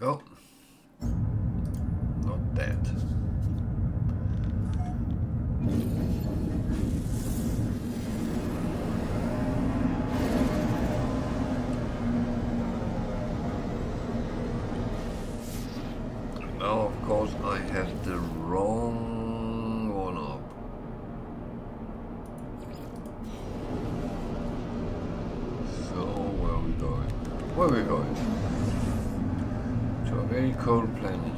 Oh, not that. Now, of course, I have the wrong one up. So, where are we going? Where are we going? To a very cold planet.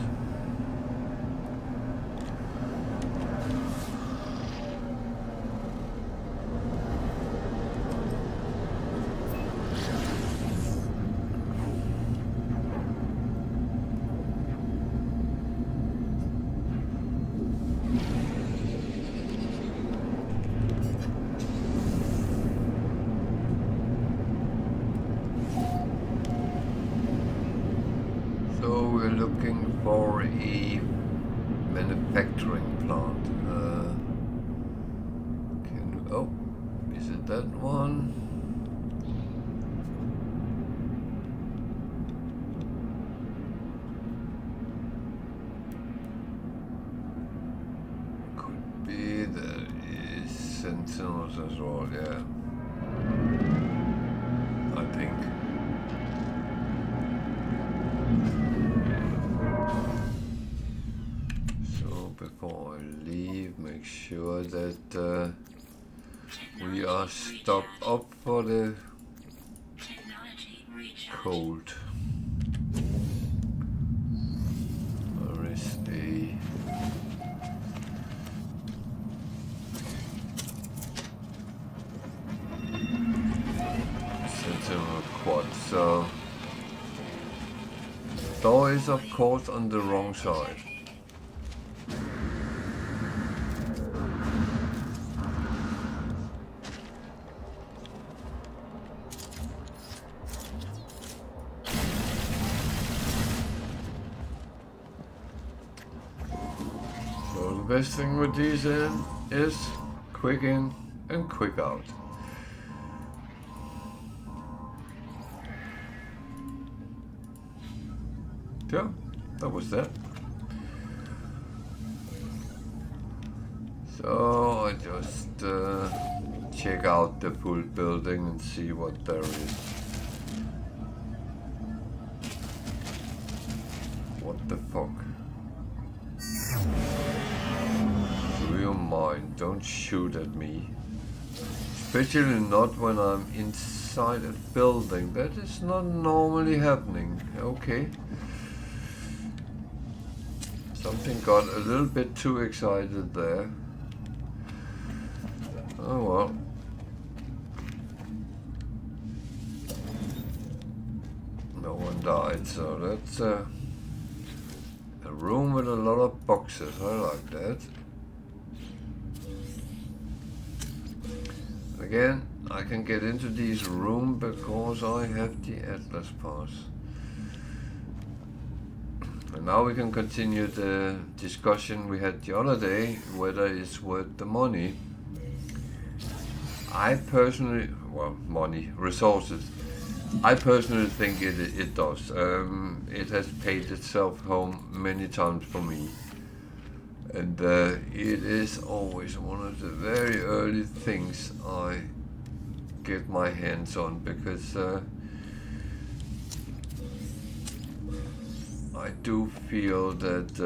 We're looking for a manufacturing plant. Oh, is it that one? Could be there is Sentinels as well, yeah. I think. Before I leave, make sure that we are stocked up for the cold. There is a Sentinel quad, so door is of course on the wrong side. The best thing with these is quick in and quick out. Yeah, that was that. So I just check out the full building and see what there is. What the fuck? Real mind, don't shoot at me. Especially not when I'm inside a building. That is not normally happening. Okay. Something got a little bit too excited there. Oh well. No one died, so that's a room with a lot of boxes. I like that. Again, I can get into these rooms because I have the Atlas pass. And now we can continue the discussion we had the other day, whether it's worth the money. I personally, well, money, resources. I personally think it does. It has paid itself home many times for me. And it is always one of the very early things I get my hands on, because I do feel that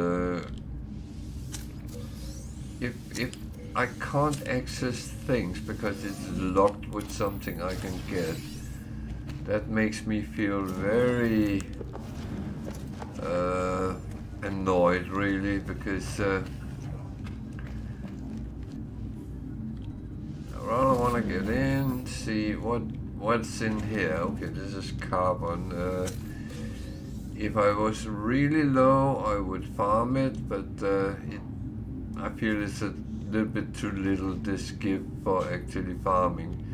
if I can't access things because it's locked with something I can get, that makes me feel very annoyed, really, because I rather want to get in, see what's in here. Okay, this is carbon. If I was really low, I would farm it, but I feel it's a little bit too little, this give for actually farming.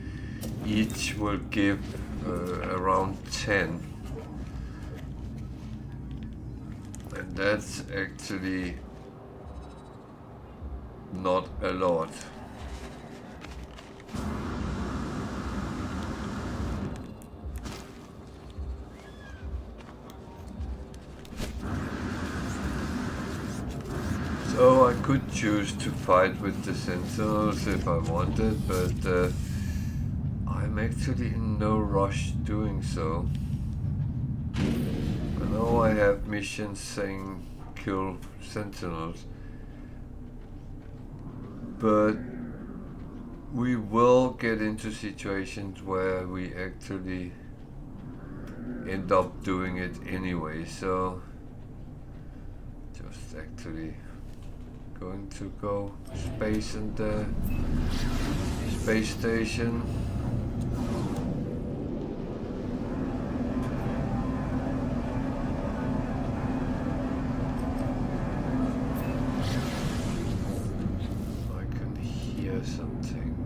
Each will give around 10. And that's actually not a lot. So I could choose to fight with the Sentinels if I wanted, but I'm actually in no rush doing so. I know I have missions saying kill Sentinels, but we will get into situations where we actually end up doing it anyway, so just actually going to go space and the space station. I can hear something.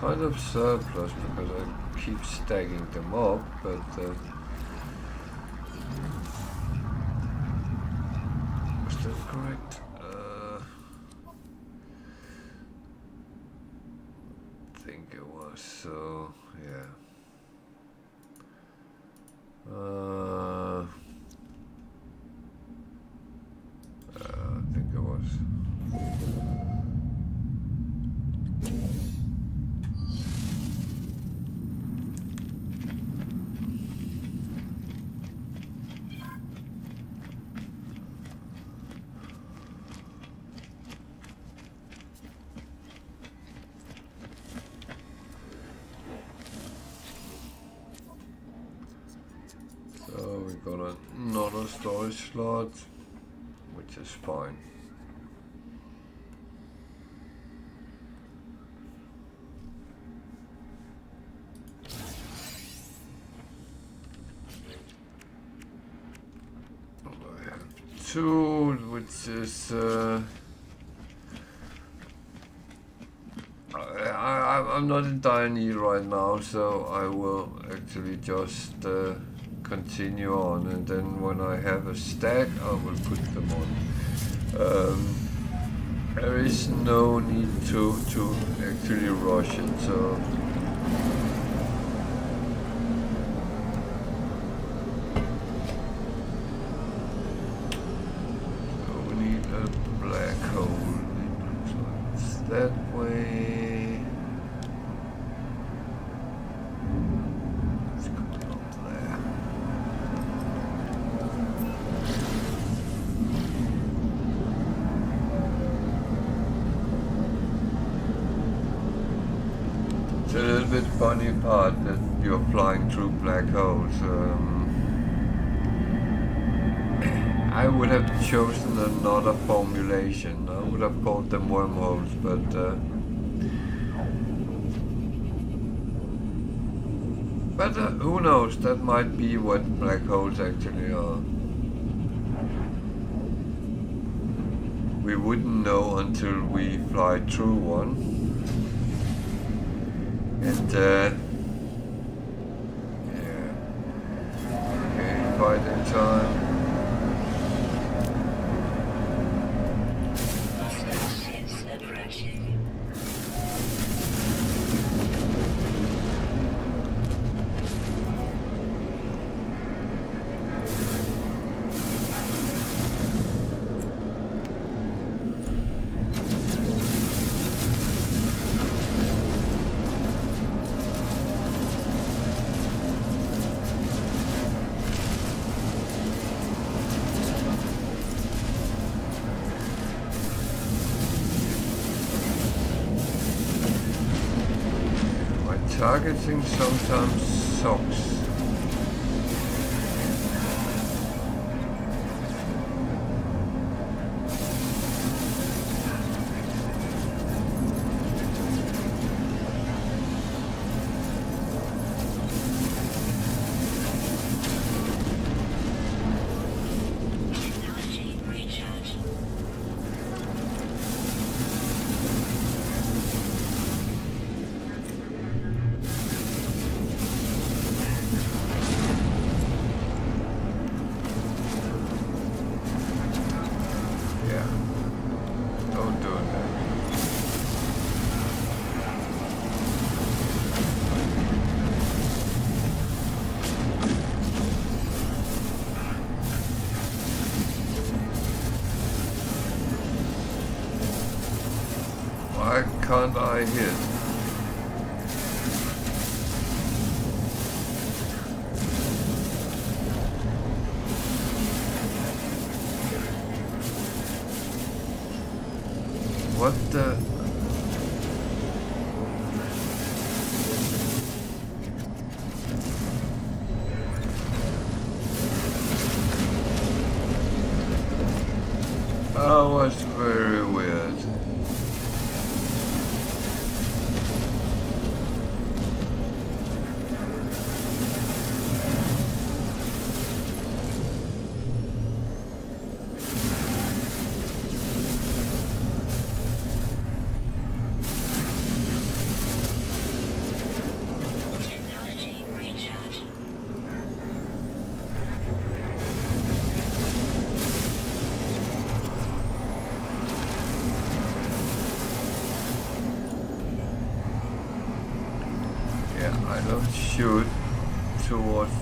Kind of surplus because I keep stacking them up, but was that correct? I think it was, so yeah. I think it was. We got another storage slot, which is fine. I have two, which is I'm not in dire need right now, so I will actually just continue on, and then when I have a stack I will put them on. There is no need to actually rush it, so we need a black hole. It looks like it's that way. A little bit funny part that you're flying through black holes. I would have chosen another formulation. I would have called them wormholes, but who knows? That might be what black holes actually are. We wouldn't know until we fly through one. And yeah, okay, fighting time. targeting sometimes sucks. Why can't I hit? What the? That was very weird. I don't shoot towards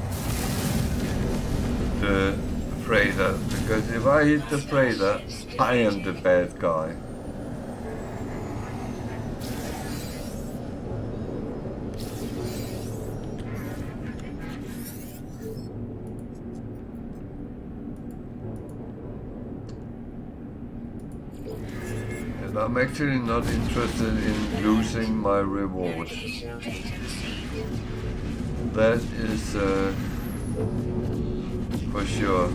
the freighter, because if I hit the freighter, I am the bad guy. And I'm actually not interested in losing my reward. That is for sure.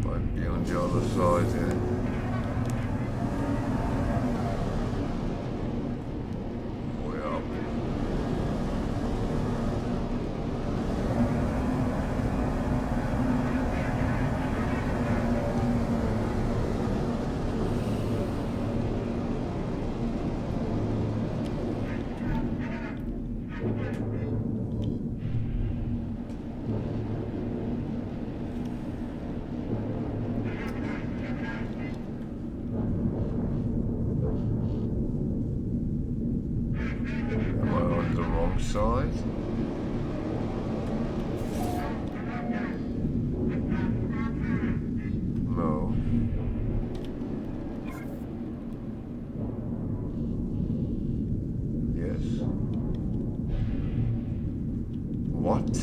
Might be on the other side here. Way up. Side. No. Yes. What?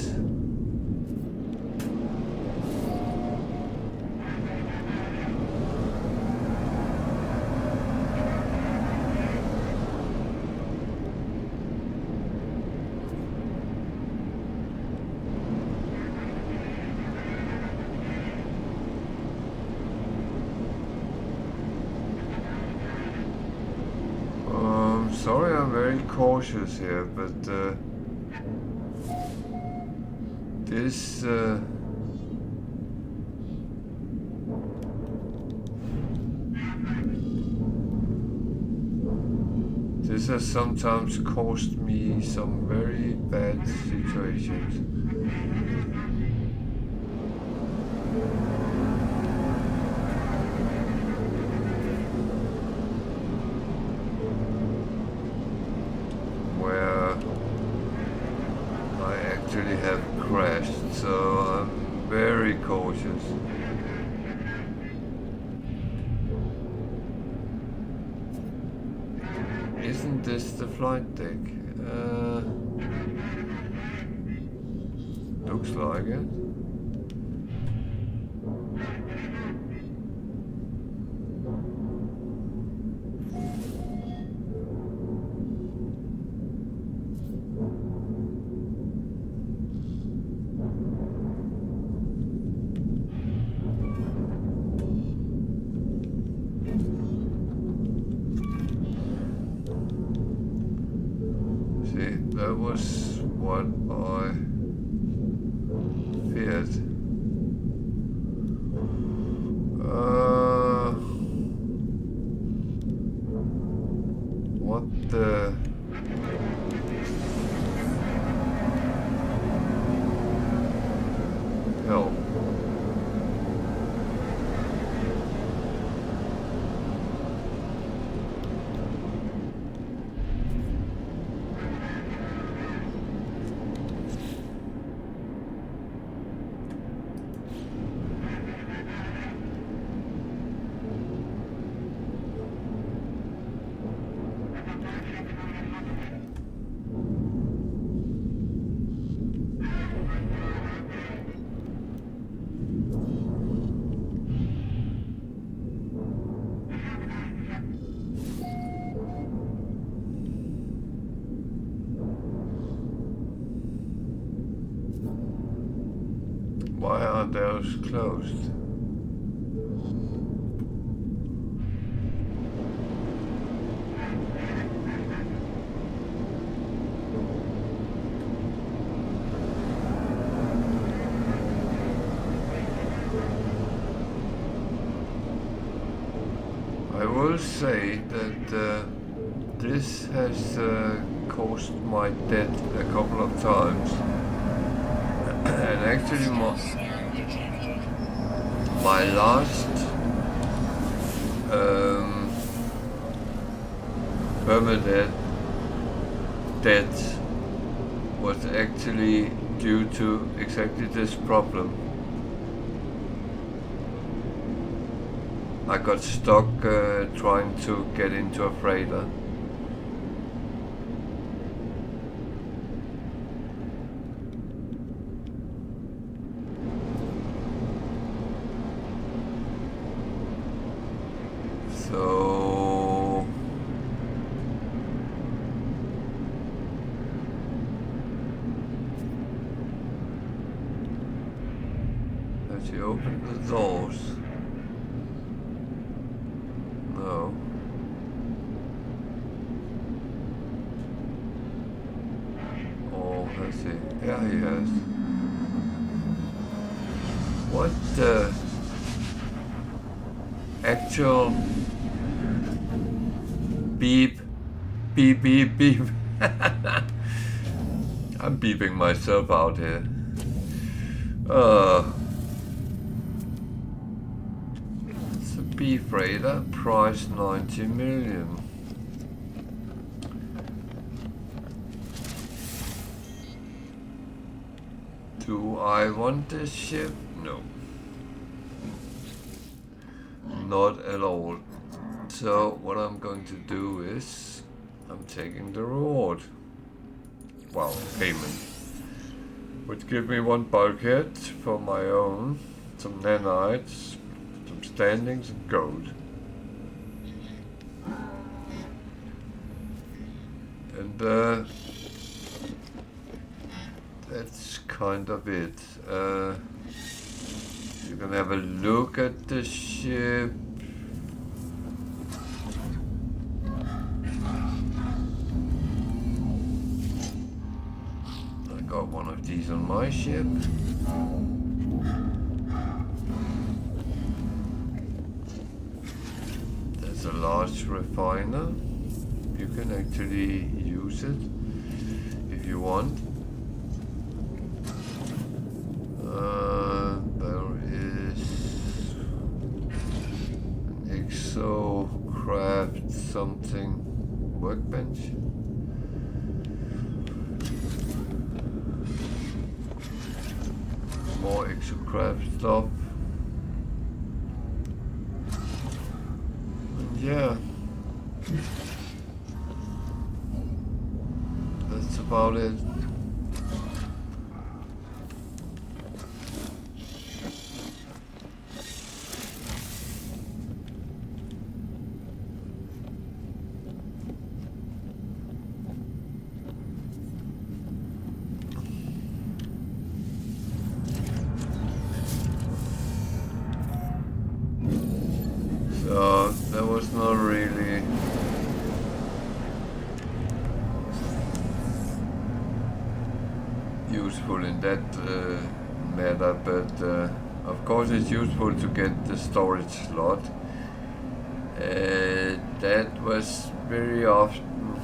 Sorry, I'm very cautious here, but this this has sometimes caused me some very bad situations. Have crashed, so I'm very cautious. Isn't this the flight deck? Looks like it. was what I feared. What the hell? Why are those closed? I will say that this has caused my death a couple of times. And actually my last Permadeath death was actually due to exactly this problem. I got stuck trying to get into a freighter. So has he opened the doors? No. Oh, has he? Yeah, he has. What the actual beep, beep, beep, beep. I'm beeping myself out here. It's a B freighter, price 90 million. Do I want this ship? No. Not at all. So what I'm going to do is I'm taking the reward. Well, payment. Would give me one bulkhead for my own, some nanites, some standings and gold. And that's kind of it. You can have a look at the ship. I got one of these on my ship. There's a large refiner. You can actually use it if you want. There is an exocraft something workbench. More exocraft stuff. And yeah. That's about it. So there was not really useful in that matter, but of course it's useful to get the storage slot. That was very often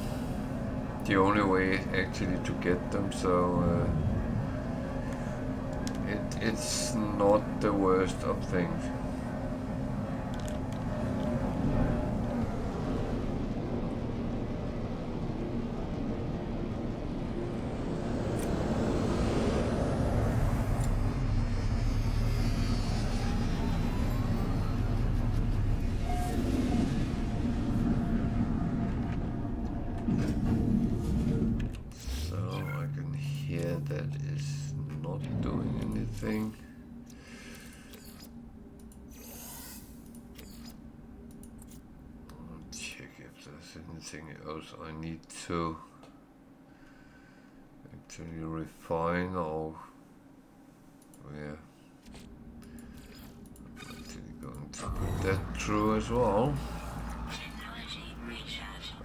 the only way actually to get them, so it's not the worst of things. Anything else I need to actually refine, or yeah, I'm actually going to put that through as well.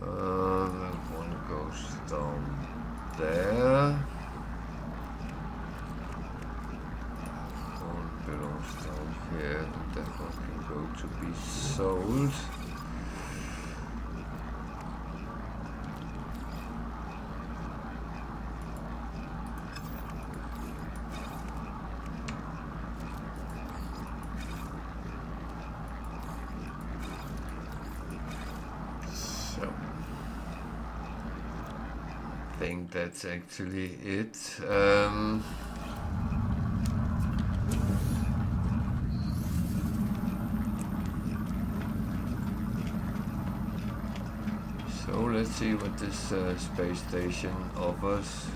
That one goes down there. One belongs down here, and that one can go to be sold. I think that's actually it. So let's see what this space station offers.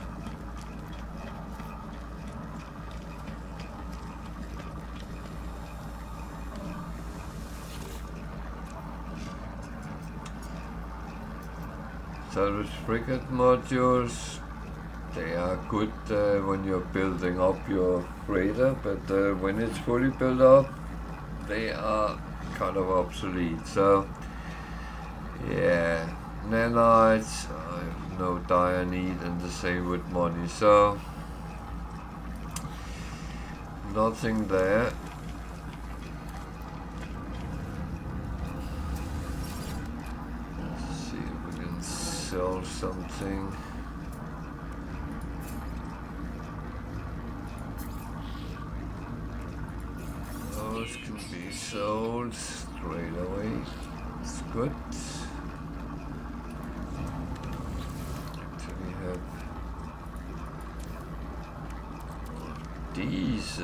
Salvage frigate modules, they are good when you're building up your freighter, but when it's fully built up, they are kind of obsolete. So yeah, nanites, I have no dire need, and the same with money, so nothing there. Sell something. Those can be sold straight away. It's good. Actually have these.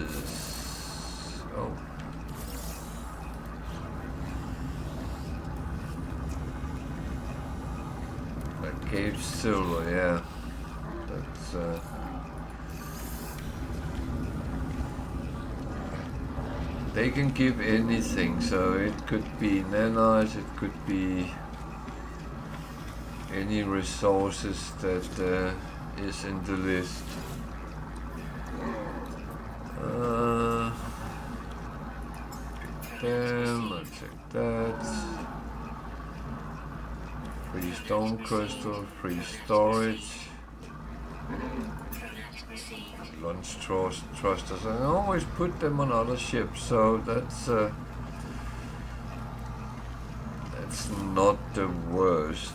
Oh. Cage silver, yeah. That's they can give anything, so it could be nanites, it could be any resources that is in the list. Them, I'll check that. Free stone crystal, free storage, launch thrusters. I always put them on other ships, so that's not the worst.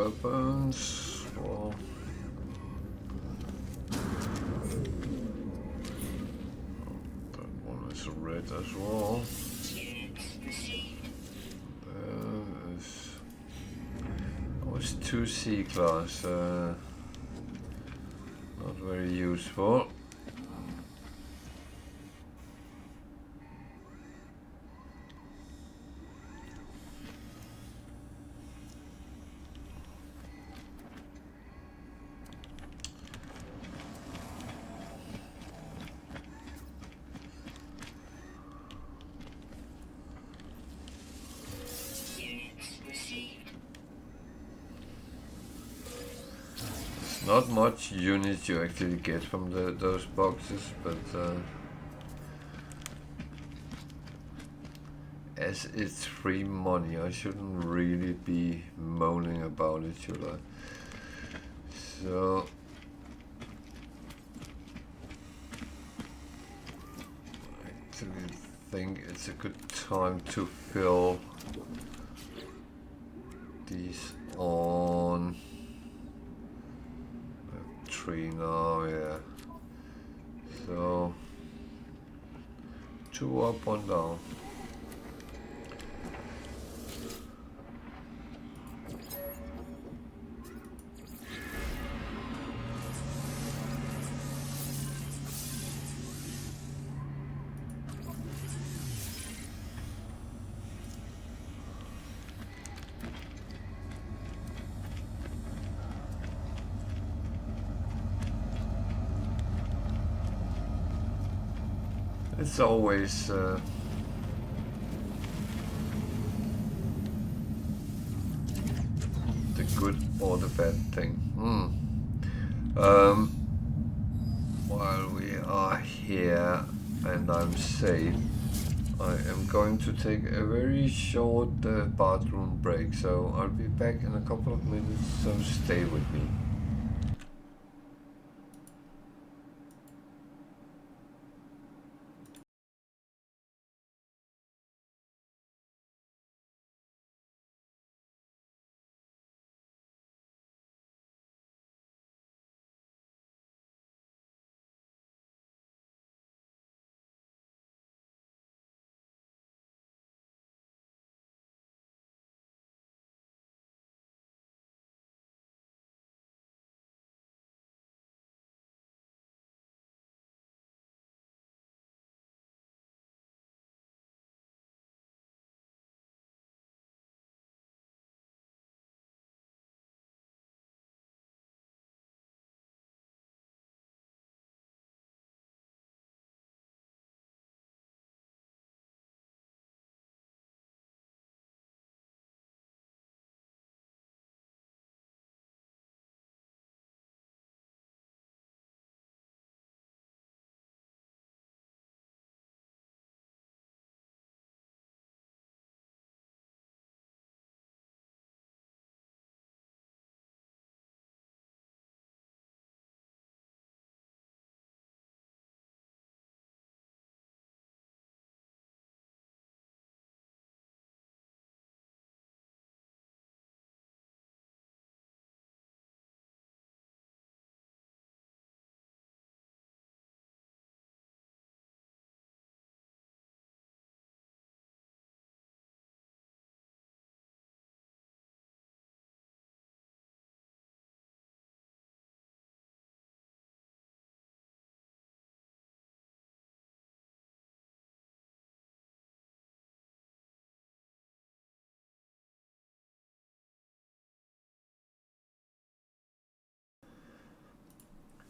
weapons. Well, that one is red as well. There is... Oh, it's 2 C-class. Not very useful. Not much units you actually get from those boxes, but as it's free money, I shouldn't really be moaning about it, should I? So I actually think it's a good time to fill these on. 3 now, yeah. So 2 up, 1 down. It's always the good or the bad thing. While we are here and I'm safe, I am going to take a very short bathroom break, so I'll be back in a couple of minutes, so stay with me.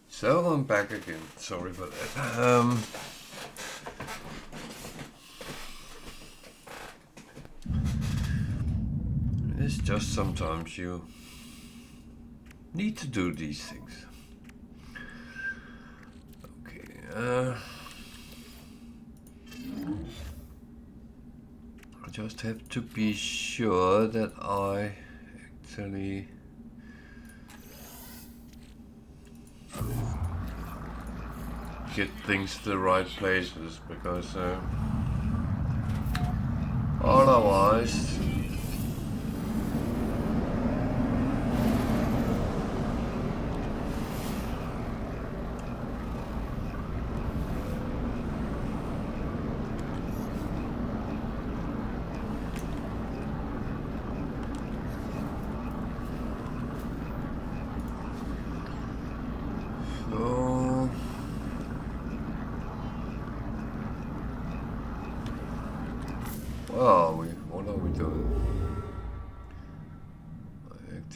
So I'm back again. Sorry for that. It's just sometimes you need to do these things. Okay. I just have to be sure that I actually get things to the right places, because otherwise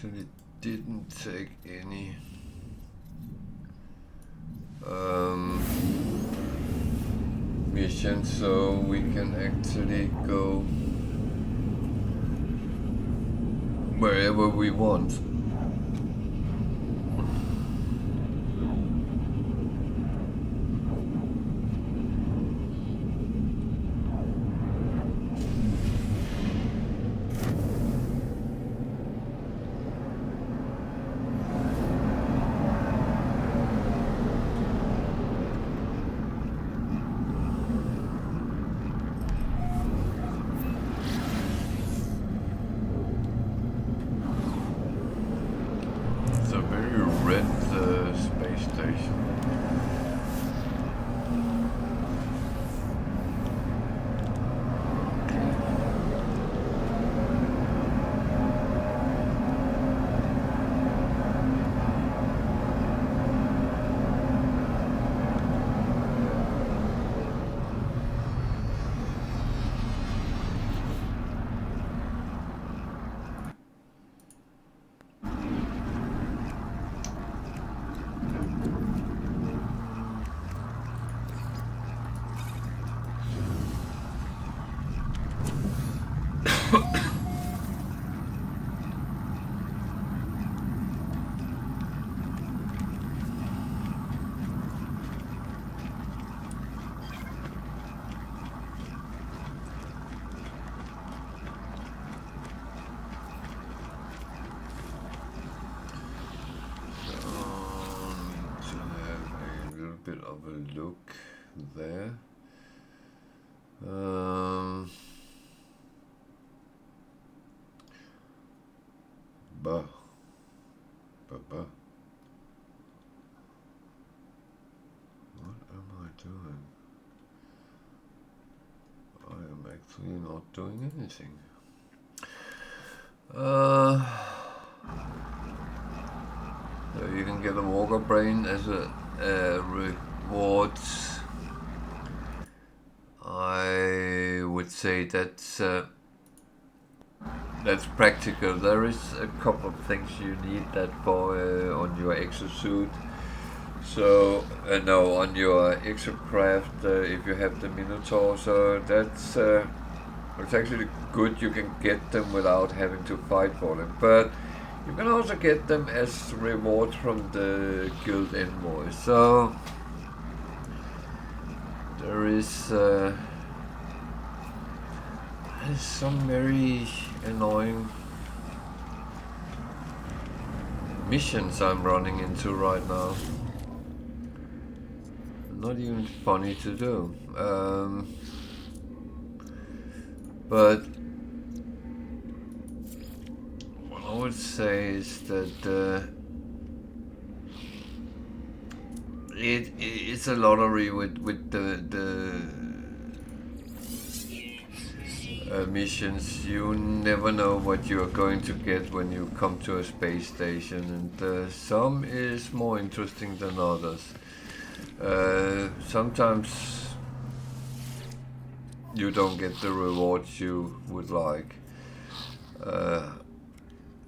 actually didn't take any mission, so we can actually go wherever we want. Bit of a look there. Bah. What am I doing? I am actually not doing anything. So you can get a walker brain as a reward. I would say that's practical. There is a couple of things you need that for on your exosuit. So no, on your exocraft if you have the Minotaur. So that's it's actually good. You can get them without having to fight for them, but you can also get them as rewards from the guild invoice. So there is some very annoying missions I'm running into right now. Not even funny to do. But what I would say is that it's a lottery with the missions. You never know what you are going to get when you come to a space station, and some is more interesting than others. Sometimes you don't get the rewards you would like.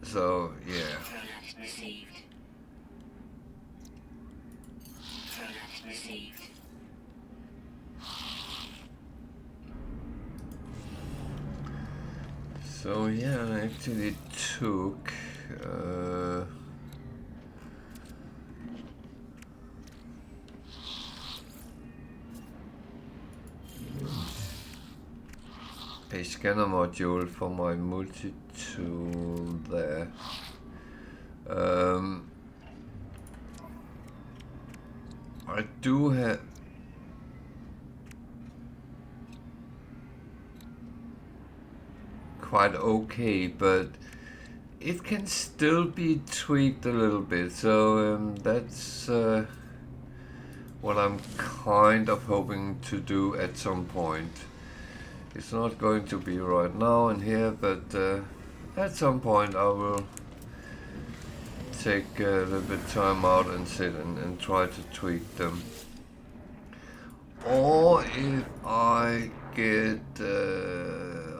So yeah. So yeah, I actually took a scanner module for my multi-tool there. I do have quite okay, but it can still be tweaked a little bit, so that's what I'm kind of hoping to do at some point. It's not going to be right now and here, but at some point I will take a little bit time out and sit and try to tweak them. Or if I get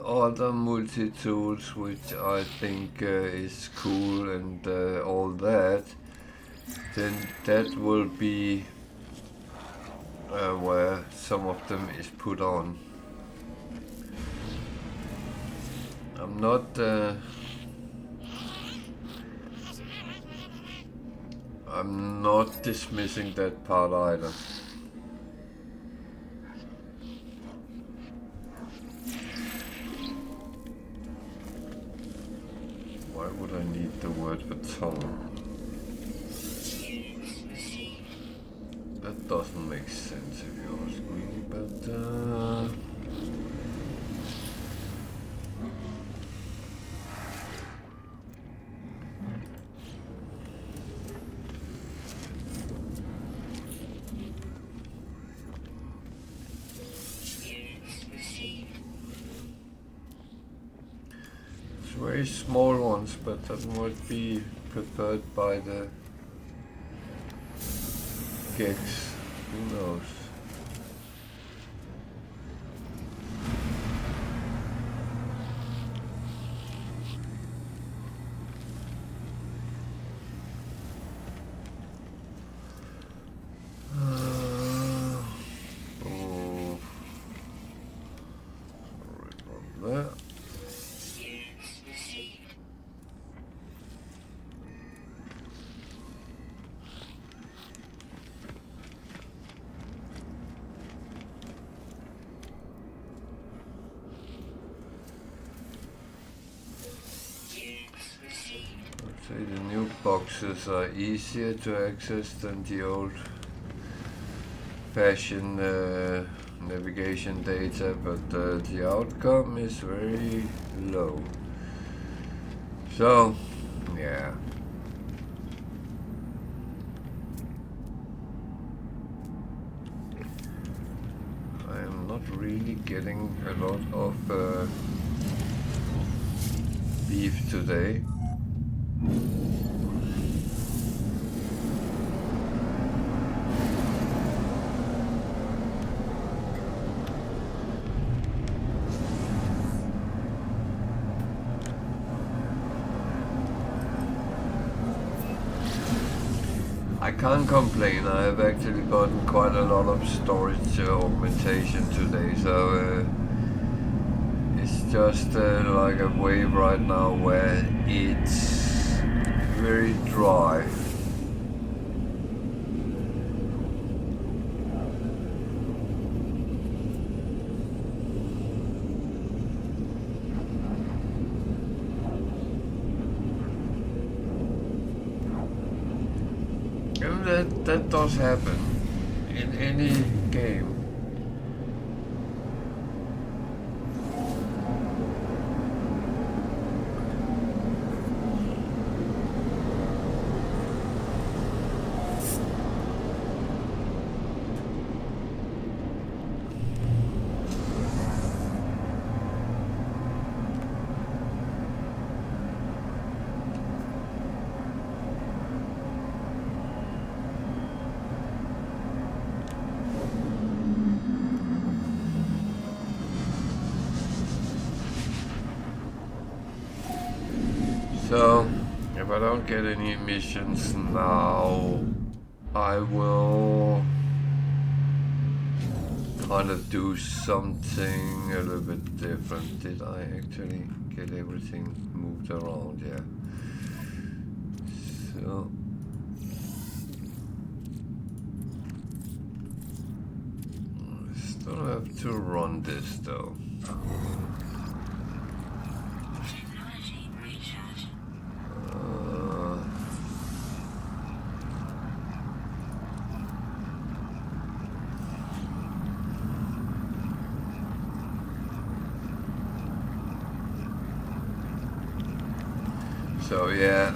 other multi-tools, which I think is cool and all that, then that will be where some of them is put on. I'm not dismissing that part either. Why would I need the word baton? That doesn't make sense if you ask me, but very small ones, but that might be preferred by the gigs. Who knows? The new boxes are easier to access than the old-fashioned navigation data, but the outcome is very low. So, yeah. I am not really getting a lot of beef today. I can't complain. I have actually gotten quite a lot of storage augmentation today, so it's just like a wave right now where it's very dry. That does happen in any game. So, if I don't get any missions now, I will kind of do something a little bit different. Did I actually get everything moved around? Yeah. So, I still have to run this though. So yeah,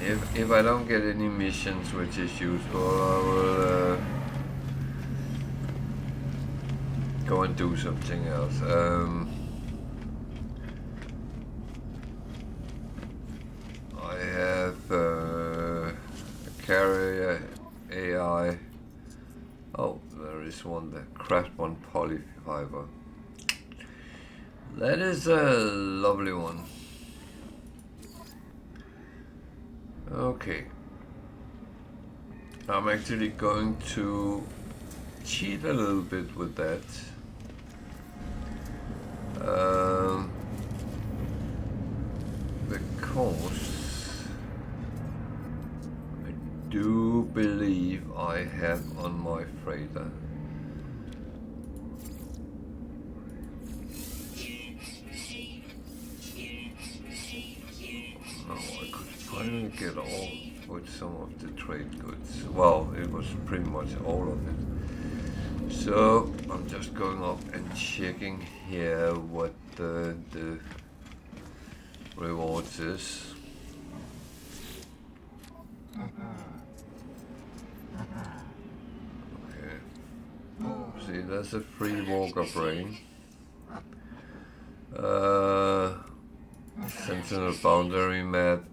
if I don't get any missions which is useful, I will go and do something else. I have a carrier AI. Oh, there is one, the craft one polyfiber. That is a lovely one. Okay. I'm actually going to cheat a little bit with that. Because I do believe I have on my freighter. Oh, I could finally get off with some of the trade goods. Well, it was pretty much all of it. So I'm just going up and checking here what the rewards is. Okay. See, that's a free walker brain. Sentinel boundary map.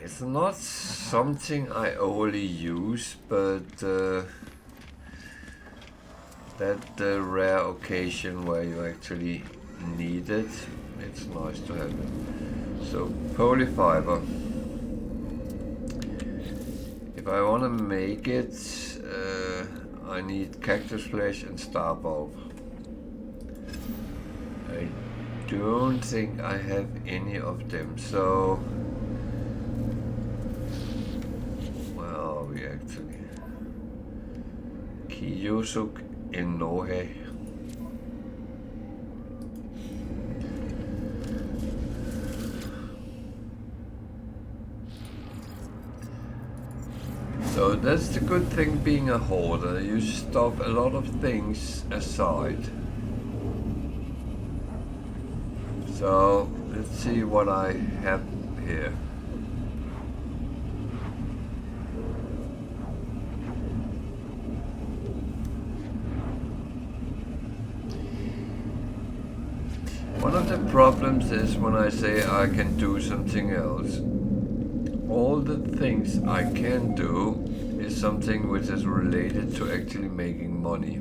It's not something I overly use, but that rare occasion where you actually need it, it's nice to have it. So polyfiber. If I want to make it, I need cactus flesh and star bulb. I don't think I have any of them, so where are we actually? Kiyosuk Enohe. So that's the good thing being a hoarder, you stuff a lot of things aside. So let's see what I have here. One of the problems is when I say I can do something else. All the things I can do is something which is related to actually making money.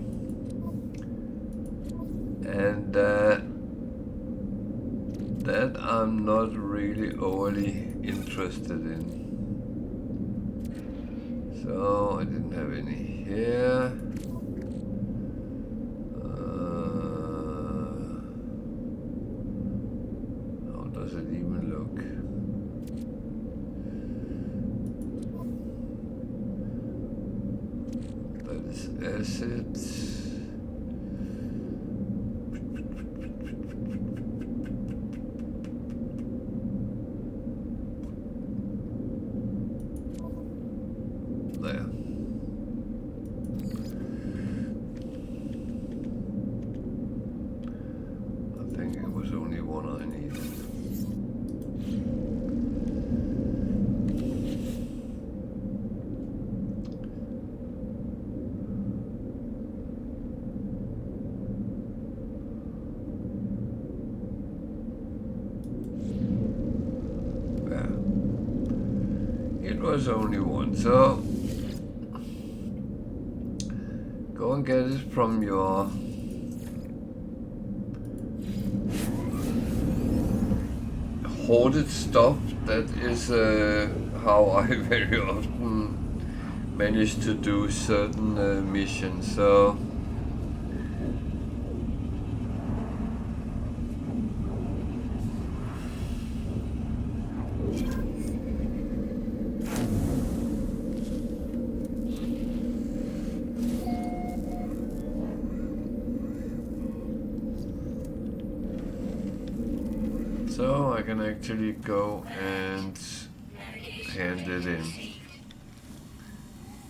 And that I'm not really overly interested in. So I didn't have any here. How does it even look? That is assets. Was only one, so go and get it from your hoarded stuff. That is how I very often manage to do certain missions. So I can actually go and hand it in.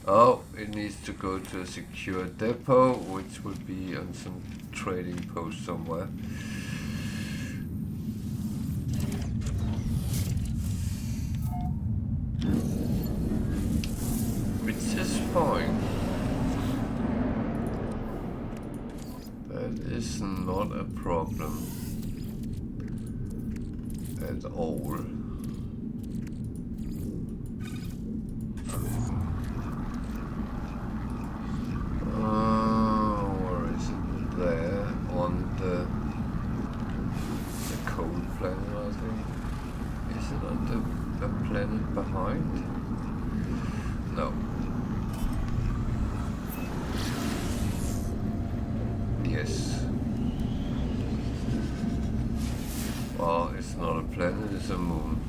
Oh, it needs to go to a secure depot, which would be on some trading post somewhere. Which is fine. That is not a problem at all. Where is it? There on the planet, I think. Is it on the planet behind? No. Yes. Well, it's not a planet, it's a moon.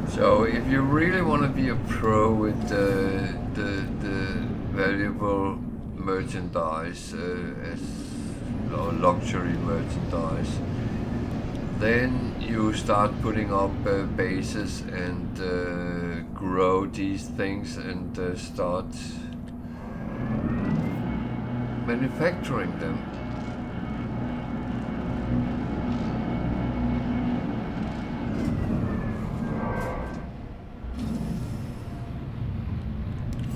So if you really want to be a pro with the valuable merchandise, or luxury merchandise, then you start putting up bases and grow these things and start manufacturing them.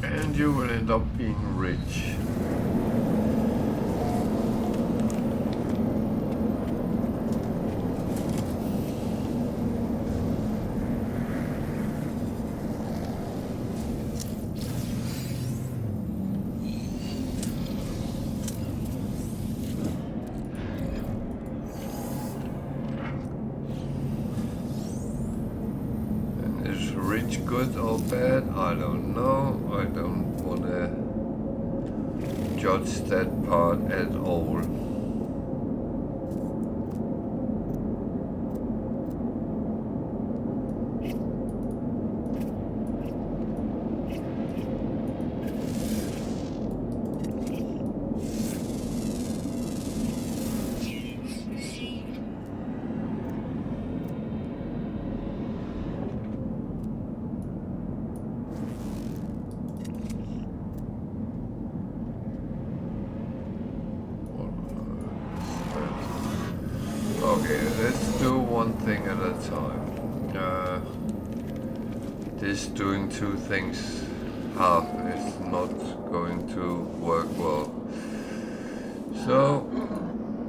And you will end up being rich. Good or bad, I don't know. I don't want to judge that part at all. Okay, let's do one thing at a time. This doing two things half is not going to work well. So,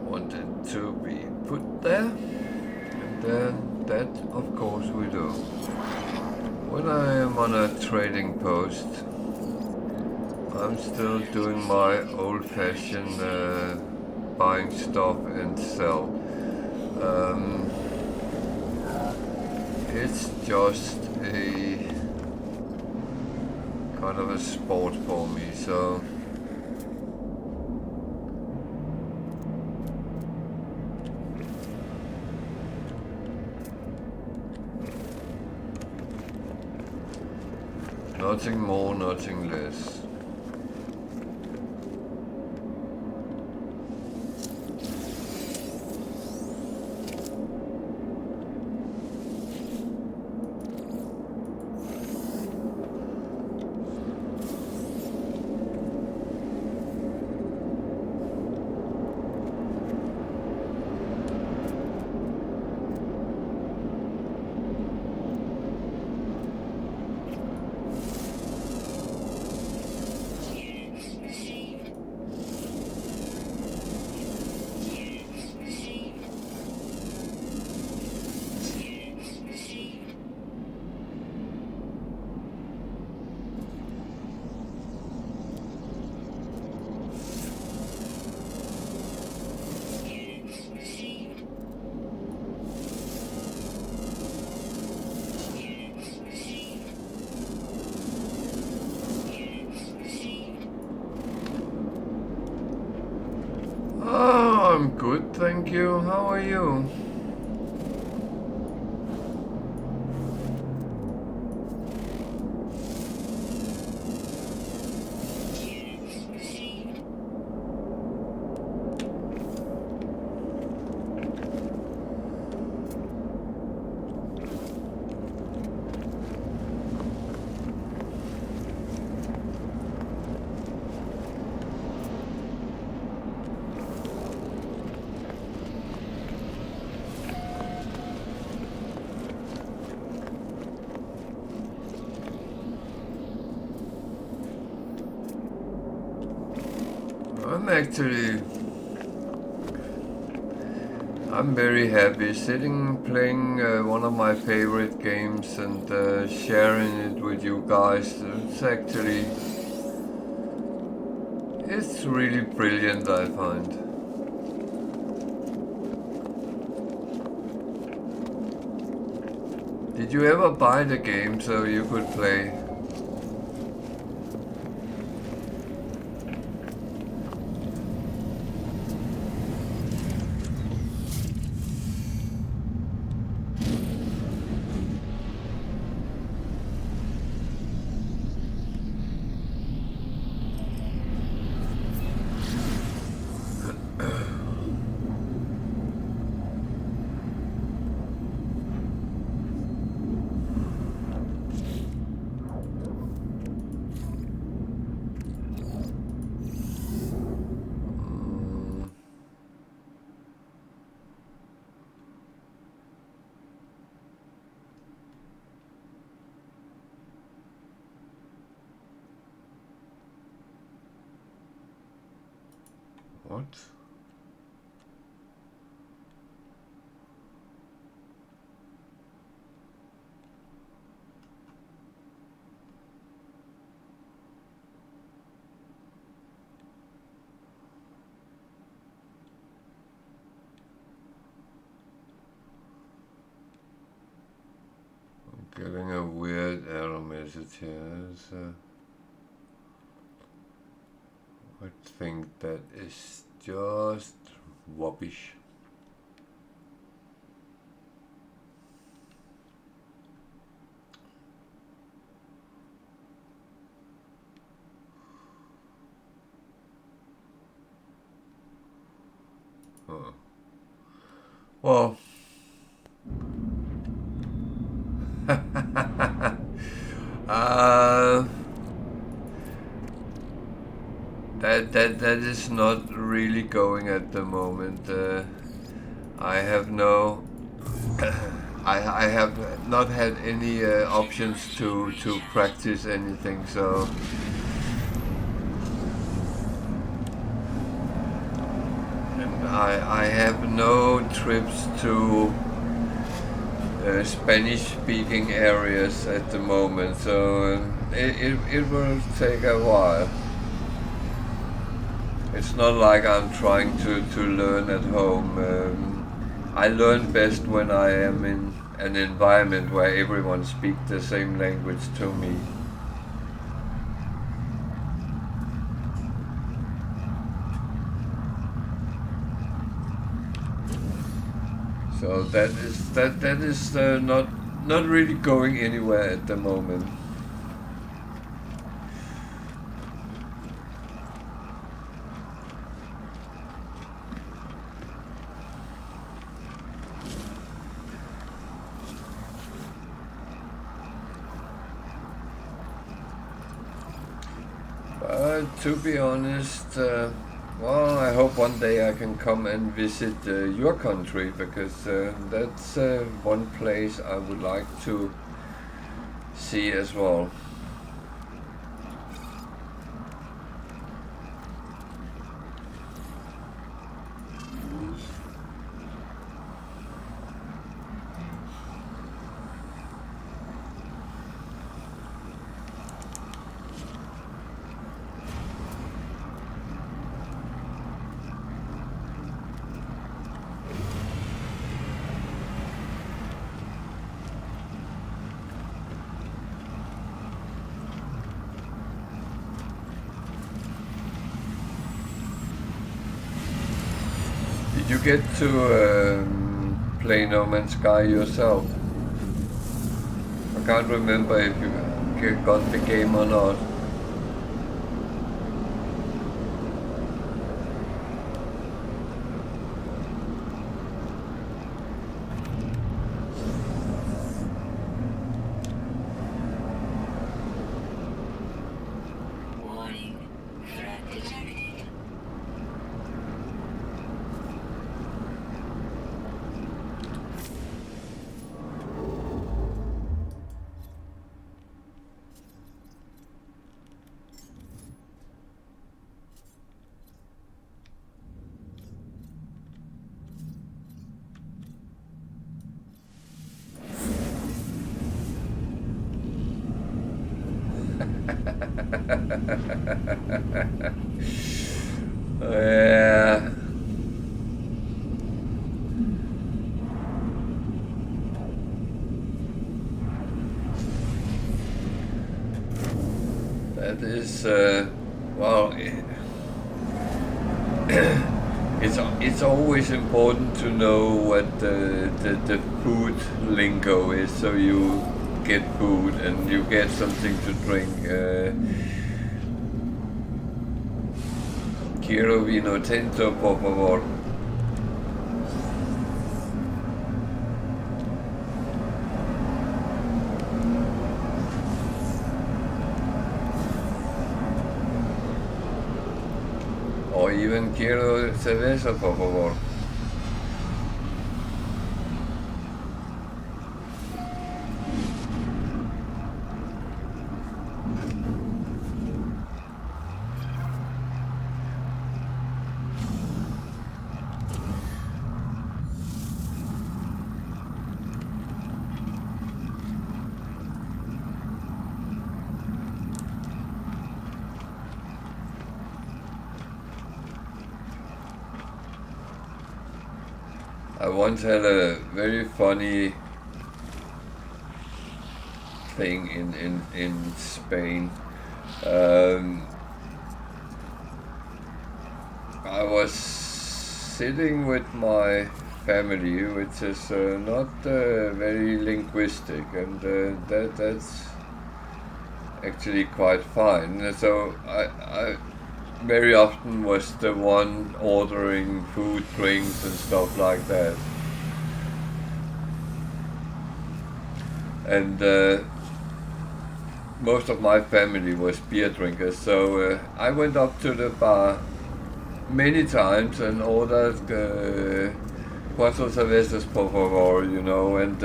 want it to be put there, and then that of course we do. When I am on a trading post, I'm still doing my old-fashioned buying stuff and sell. It's just a kind of a sport for me, so nothing more, nothing less. I'm good, thank you. How are you? I'm very happy sitting playing one of my favorite games and sharing it with you guys. It's really brilliant, I find. Did you ever buy the game so you could play? What? I'm getting a weird error message here. I think that is just rubbish. Huh. Well, that is not really going at the moment. I have no, I have not had any options to practice anything. So and I have no trips to Spanish-speaking areas at the moment, so it will take a while. It's not like I'm trying to learn at home. I learn best when I am in an environment where everyone speaks the same language to me. So that is not really going anywhere at the moment. But to be honest, well, I hope one day I can come and visit your country, because that's one place I would like to see as well. Did you get to play No Man's Sky yourself? I can't remember if you got the game or not. Yeah. That is, well, it's always important to know what the food lingo is, so you get food and you get something to drink. Quiero vino tinto, por favor. O even quiero cerveza, por favor. I once had a very funny thing in Spain. I was sitting with my family, which is not very linguistic, and that's actually quite fine. So I very often was the one ordering food, drinks and stuff like that. And most of my family was beer drinkers, so I went up to the bar many times and ordered cuatro cervezas por favor, you know, and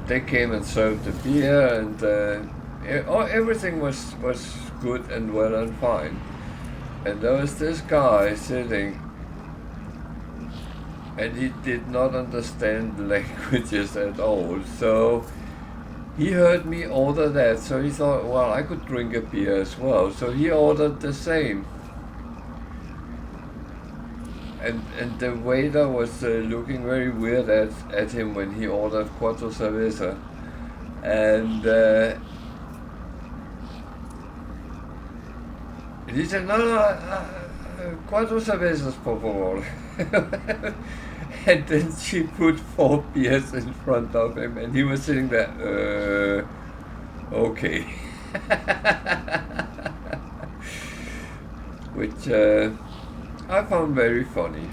they came and served the beer, and everything was good and well and fine. And there was this guy sitting, and he did not understand the languages at all. So he heard me order that, so he thought, well, I could drink a beer as well. So he ordered the same. And the waiter was looking very weird at him when he ordered cuatro cerveza. And he said, no, cuatro cervezas, por favor. And then she put 4 beers in front of him, and he was sitting there, okay. Which I found very funny.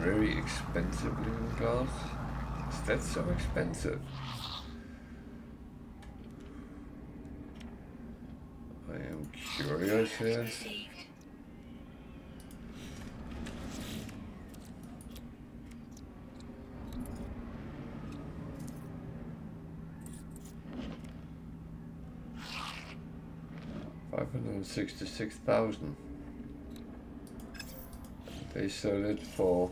Very expensive living glass. Is that so expensive? I am curious here. $566,000. They sold it for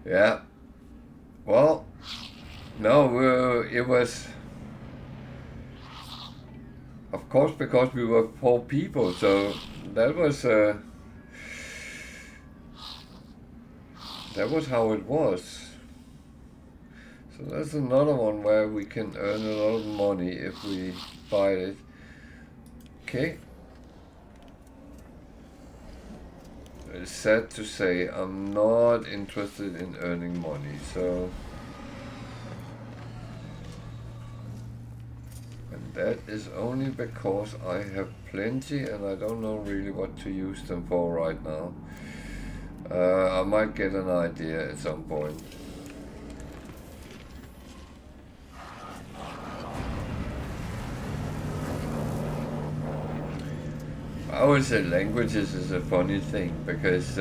yeah. Well, no, it was, of course, because we were 4 people, so that was how it was. So that's another one where we can earn a lot of money if we buy it. Okay. It's sad to say I'm not interested in earning money, so. And that is only because I have plenty and I don't know really what to use them for right now. I might get an idea at some point. I would say languages is a funny thing because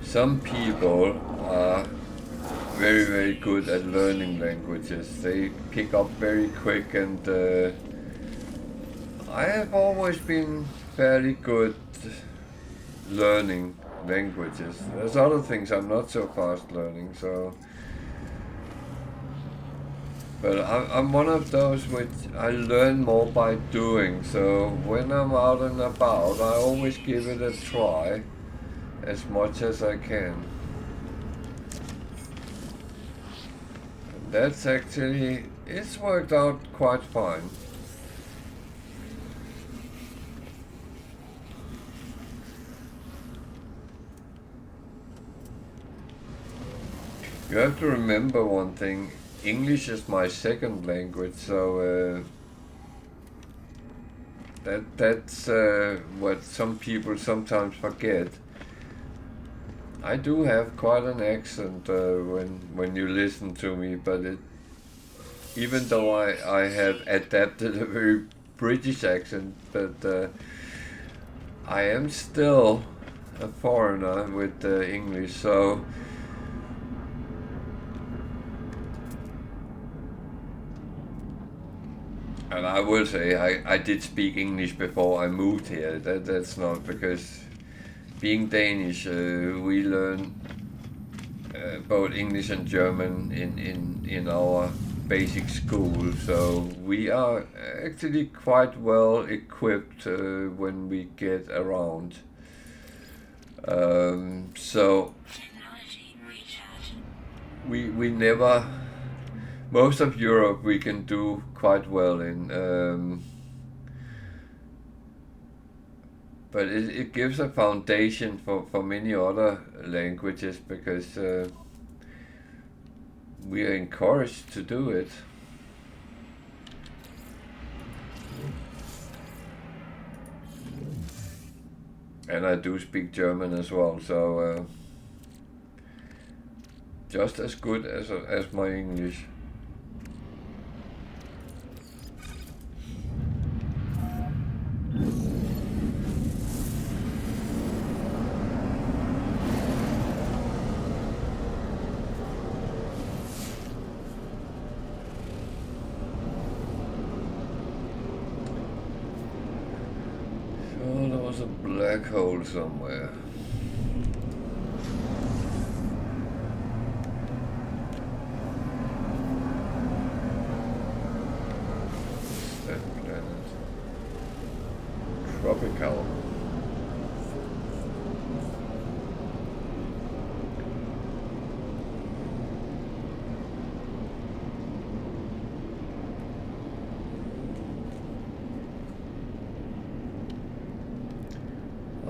some people are very, very good at learning languages. They pick up very quick, and I have always been fairly good learning languages. There's other things I'm not so fast learning, so. But I'm one of those which I learn more by doing, so when I'm out and about, I always give it a try as much as I can. And that's actually, it's worked out quite fine. You have to remember one thing. English is my second language, so that's what some people sometimes forget. I do have quite an accent when you listen to me, but even though I have adapted a very British accent, but I am still a foreigner with English, so. And I will say I did speak English before I moved here. That's not because being Danish, we learn both English and German in our basic school, so we are actually quite well equipped when we get around. So we never. Most of Europe we can do quite well in, but it gives a foundation for many other languages because we are encouraged to do it. And I do speak German as well, so just as good as my English. A black hole somewhere. That planet. Tropical.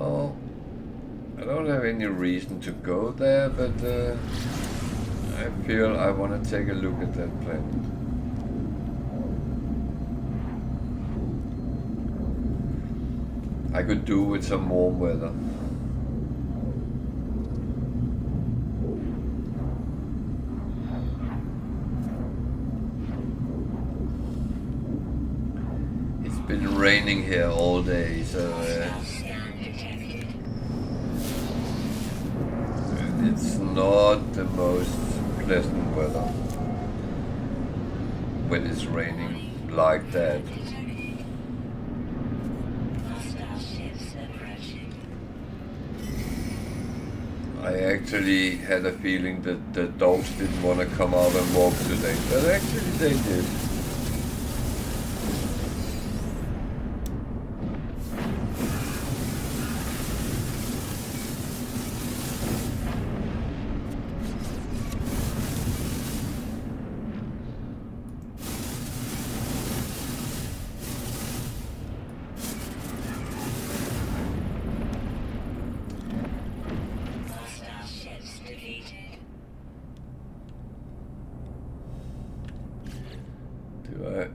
Oh, I don't have any reason to go there, but I feel I want to take a look at that planet. I could do with some warm weather. It's been raining here all day, so it's not the most pleasant weather when it's raining like that. I actually had a feeling that the dogs didn't want to come out and walk today, but actually they did. Do I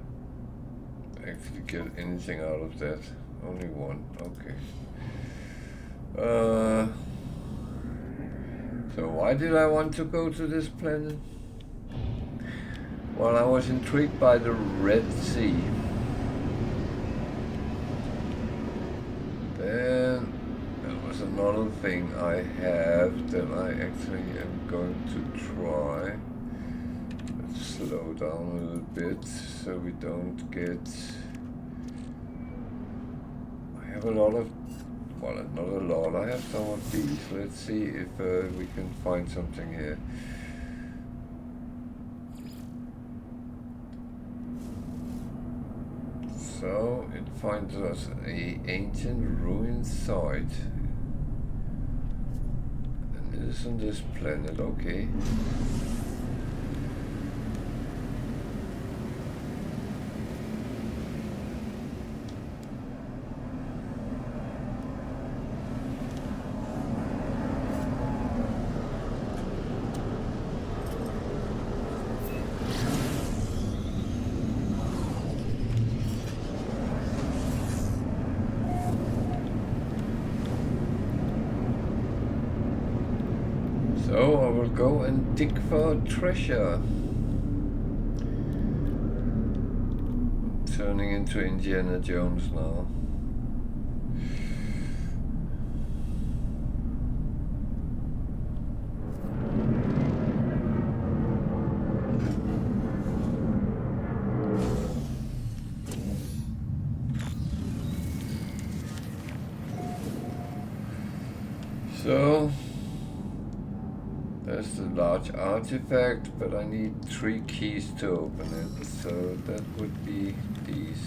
actually get anything out of that? Only one, okay. So why did I want to go to this planet? Well, I was intrigued by the Red Sea. Then there was another thing I have that I actually am going to try. Let's slow down a little bit so we don't get... I have a lot of... well, not a lot, I have some of these. Let's see if we can find something here. So it finds us a ancient ruined site, and it is on this planet. Okay. So I will go and dig for treasure. I'm turning into Indiana Jones now. So there's the large artifact, but I need 3 keys to open it, so that would be these.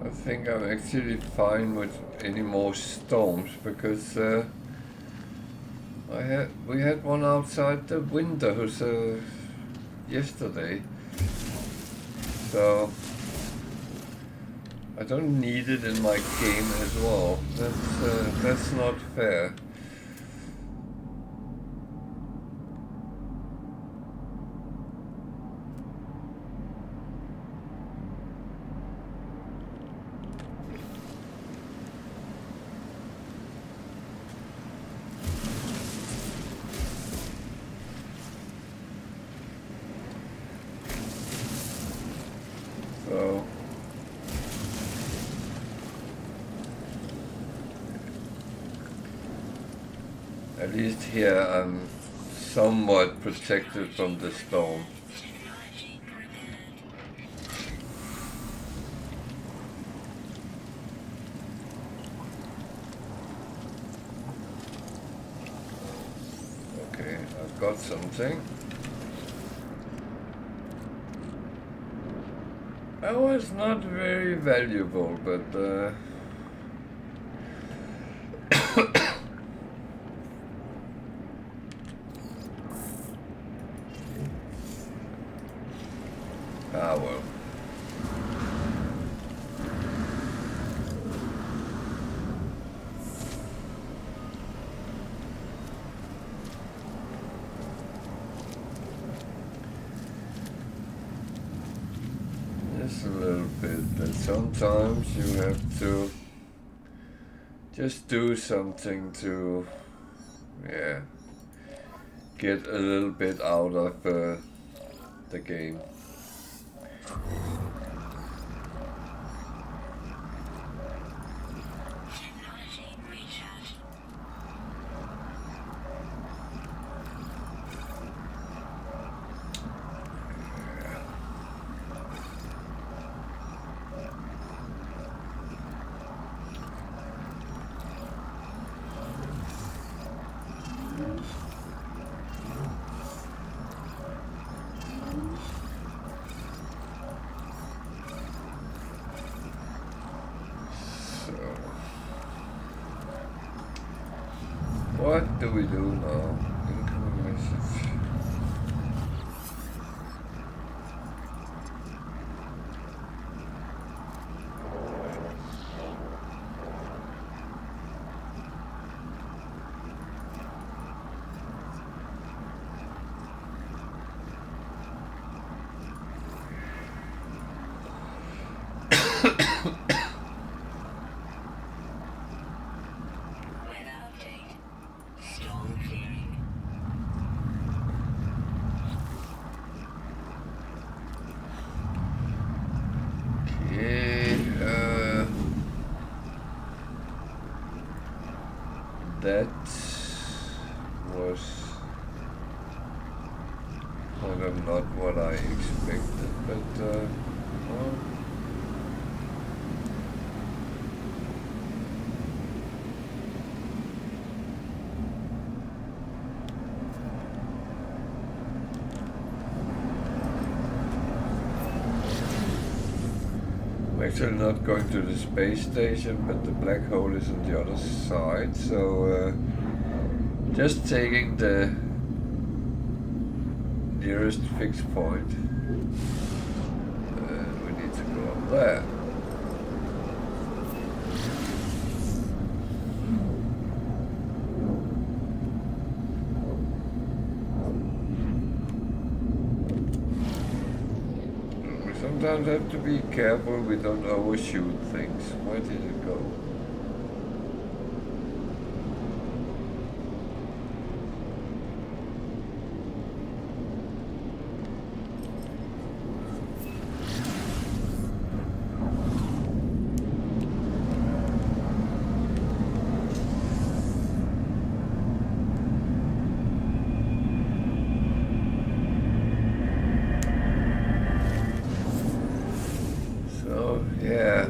I think I'm actually fine with any more storms because we had one outside the windows yesterday, so I don't need it in my game as well. That's not fair. So at least here I'm somewhat protected from the storm. Okay, I've got something. That was not very valuable, but ah well. Just a little bit, but sometimes you have to just do something to, yeah, get a little bit out of the game. What do we do now? Incoming message. was kind of not what I expected, but well, I'm actually not going to the space station, but the black hole is on the other side, so just taking the nearest fixed point. We need to go up there. We sometimes have to be careful we don't overshoot things. Where did it go? Yeah.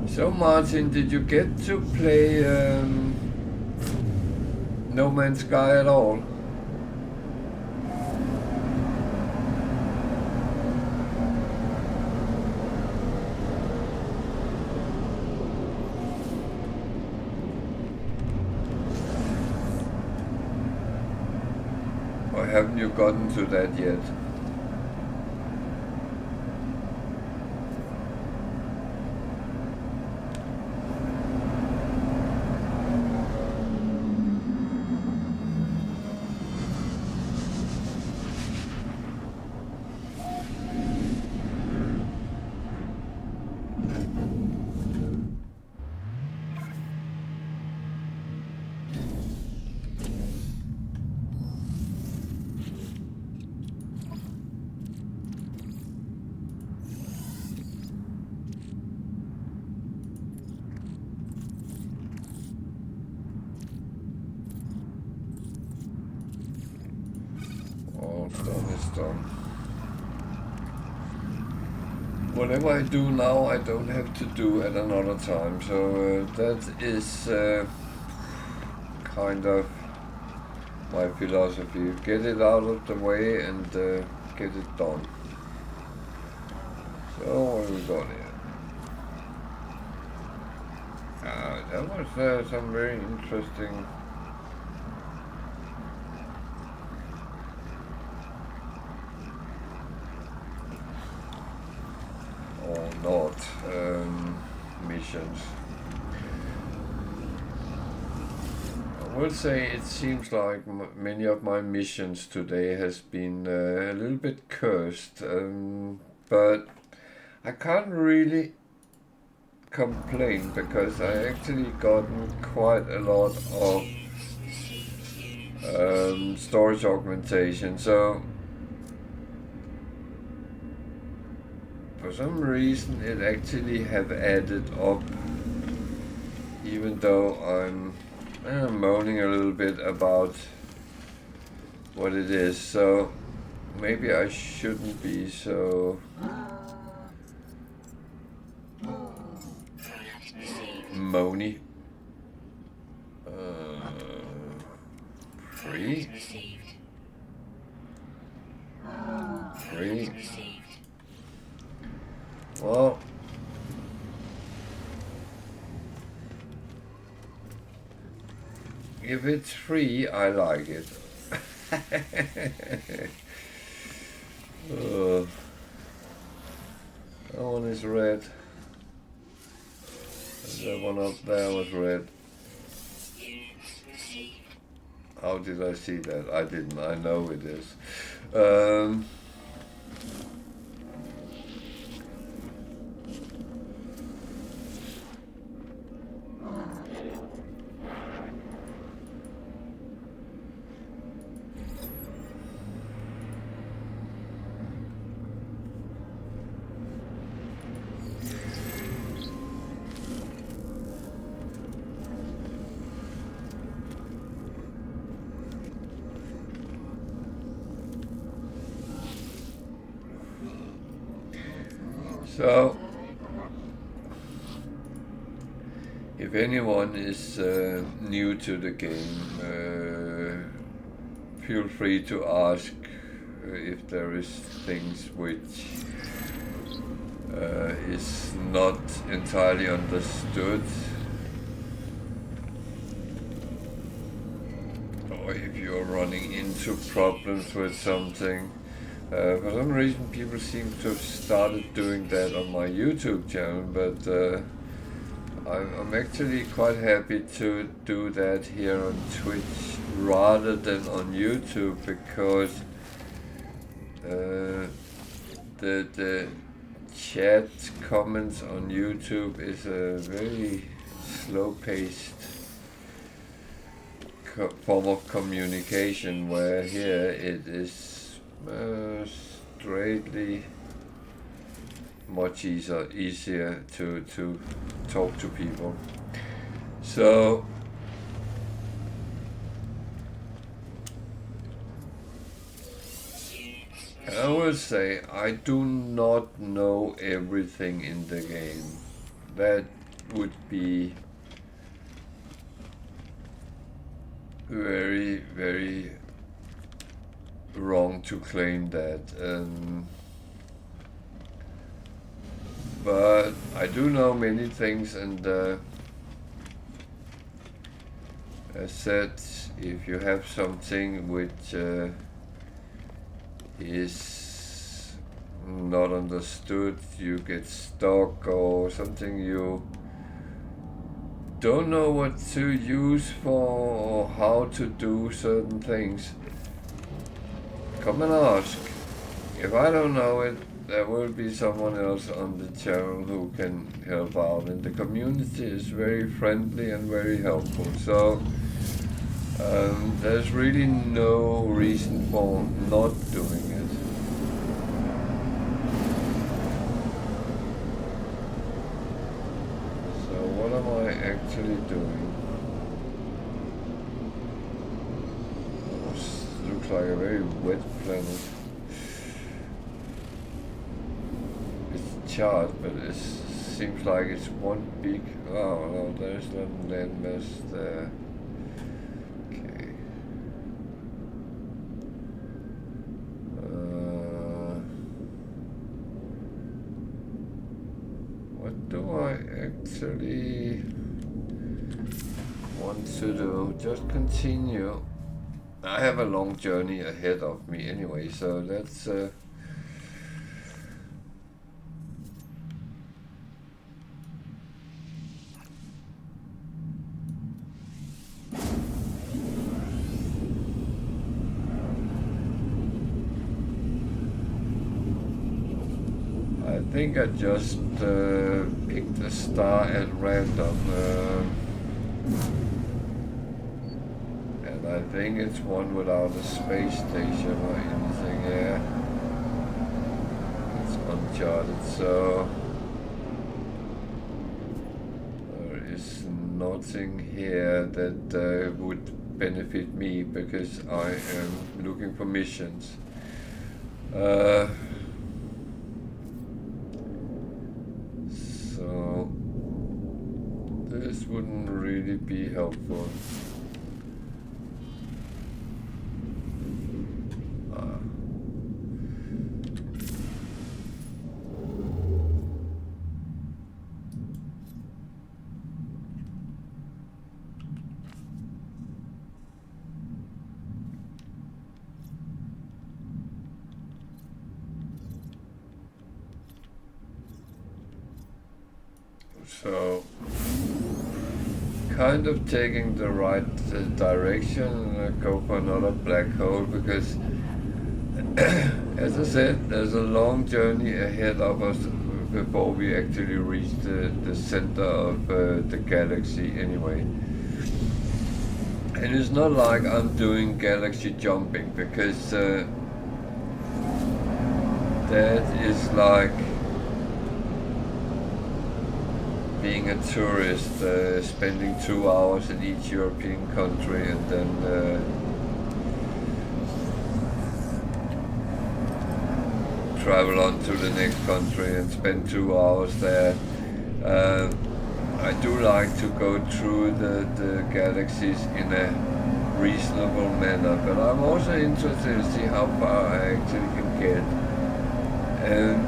So Martin, did you get to play No Man's Sky at all? Or haven't you gotten to that yet? Whatever I do now, I don't have to do at another time, so that is kind of my philosophy. Get it out of the way and get it done. So what have we got here? That was some very interesting or not missions. I would say it seems like many of my missions today has been a little bit cursed, but I can't really complain because I actually gotten quite a lot of storage augmentation, so for some reason it actually have added up, even though I'm moaning a little bit about what it is, so maybe I shouldn't be so moany. Free? Well, if it's free, I like it. That one is red. And that one up there was red. How did I see that? I didn't. I know it is. So, if anyone is new to the game, feel free to ask if there is things which is not entirely understood, or if you're running into problems with something. For some reason people seem to have started doing that on my YouTube channel, but I'm actually quite happy to do that here on Twitch rather than on YouTube, because the chat comments on YouTube is a very slow-paced form of communication, where here it is straightly much easier to talk to people. So I will say I do not know everything in the game. That would be very, very wrong to claim that. But I do know many things, and as said, if you have something which is not understood, you get stuck, or something you don't know what to use for or how to do certain things, come and ask. If I don't know it, there will be someone else on the channel who can help out, and the community is very friendly and very helpful. So there's really no reason for not doing it. So what am I actually doing? This looks like a very wet planet. It's charged, but it seems like it's one big... Oh no, there's no landmass there. Okay. What do I actually want to do? Just continue. I have a long journey ahead of me anyway, so that's I think I just picked a star at random, and I think it's one without a space station or anything. Yeah, it's uncharted, so there is nothing here that would benefit me, because I am looking for missions. So this wouldn't really be helpful. So, kind of taking the right direction, and I go for another black hole, because as I said, there's a long journey ahead of us before we actually reach the center of the galaxy anyway. And it's not like I'm doing galaxy jumping, because that is like being a tourist, spending 2 hours in each European country, and then travel on to the next country and spend 2 hours there. I do like to go through the galaxies in a reasonable manner, but I'm also interested to see how far I actually can get. And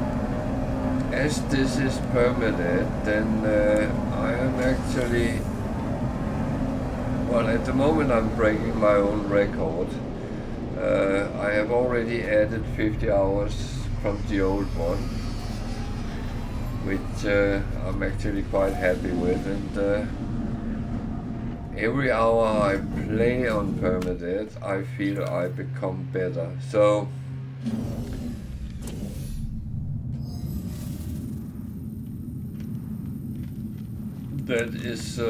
as this is Permadeath, then I am actually, well, at the moment I'm breaking my own record. I have already added 50 hours from the old one, which I'm actually quite happy with, and every hour I play on Permadeath I feel I become better. So that is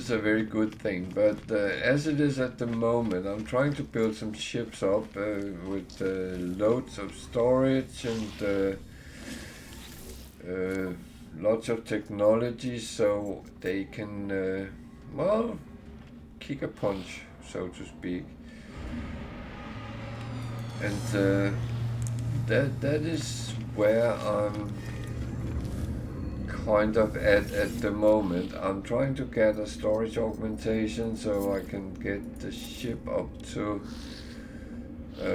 a very good thing, but as it is at the moment, I'm trying to build some ships up with loads of storage and lots of technology, so they can, well, kick a punch, so to speak. And that is where I'm kind of at the moment. I'm trying to get a storage augmentation so I can get the ship up to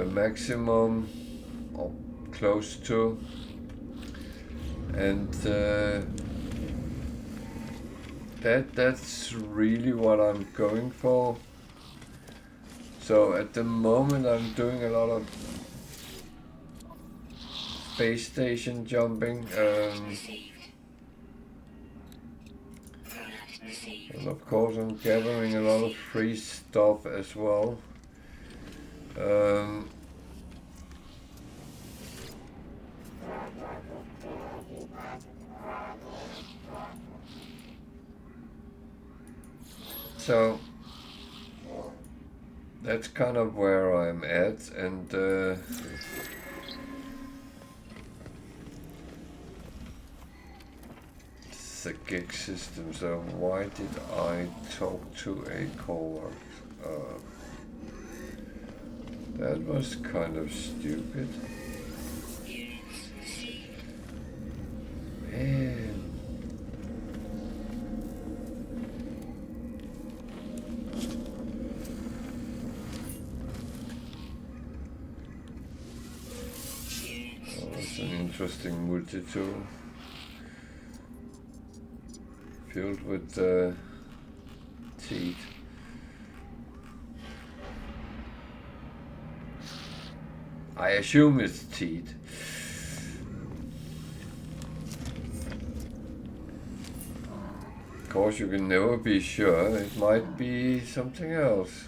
maximum or close to, and that's really what I'm going for. So at the moment I'm doing a lot of space station jumping, and of course I'm gathering a lot of free stuff as well. So that's kind of where I'm at, and it's a gig system, so why did I talk to a coworker? That was kind of stupid. Man. That was an interesting multi-tool. Filled with teeth. I assume it's teeth. Of course, you can never be sure. It might be something else.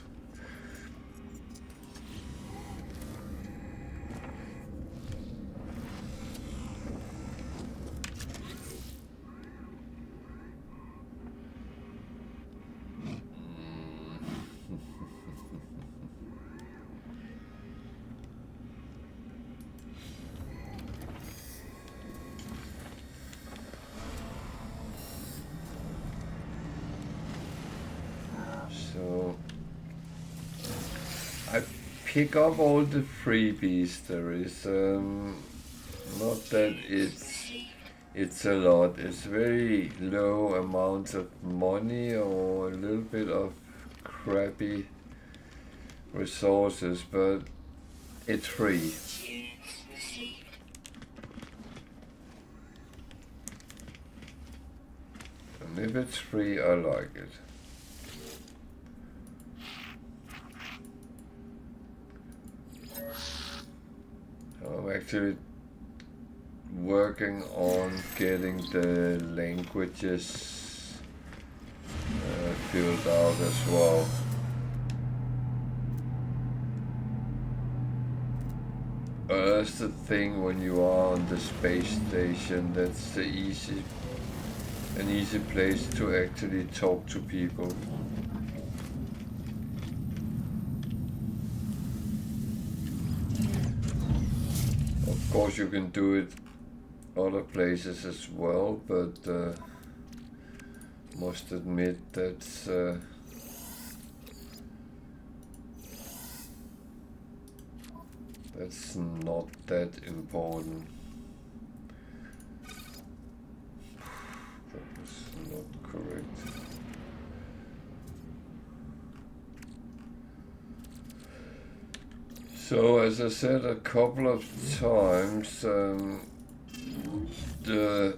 So I pick up all the freebies there is. Not that it's a lot. It's very low amounts of money or a little bit of crappy resources, but it's free. And if it's free, I like it. I'm actually working on getting the languages filled out as well. That's the thing when you are on the space station, that's an easy place to actually talk to people. Of course you can do it other places as well, but must admit that's That's not that important. That was not correct. So, as I said a couple of times, the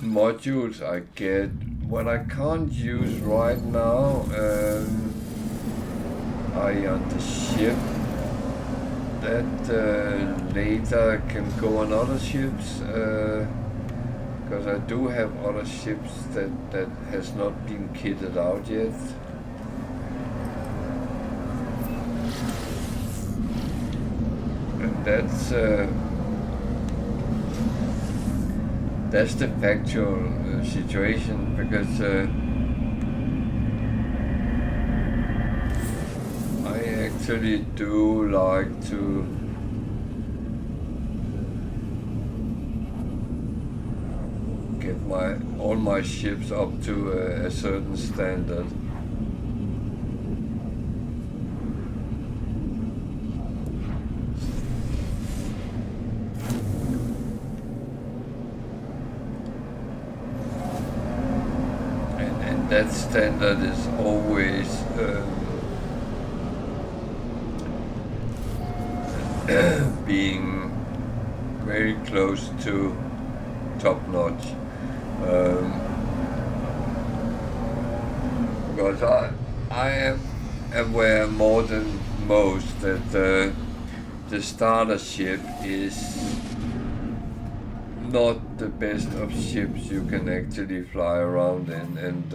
modules I get, what I can't use right now, are on the ship that later can go on other ships, because I do have other ships that has not been kitted out yet. And that's the factual situation, because I actually do like to get all my ships up to a certain standard. And that standard is always being very close to top notch, because I am aware more than most that the starter ship is not the best of ships you can actually fly around in, and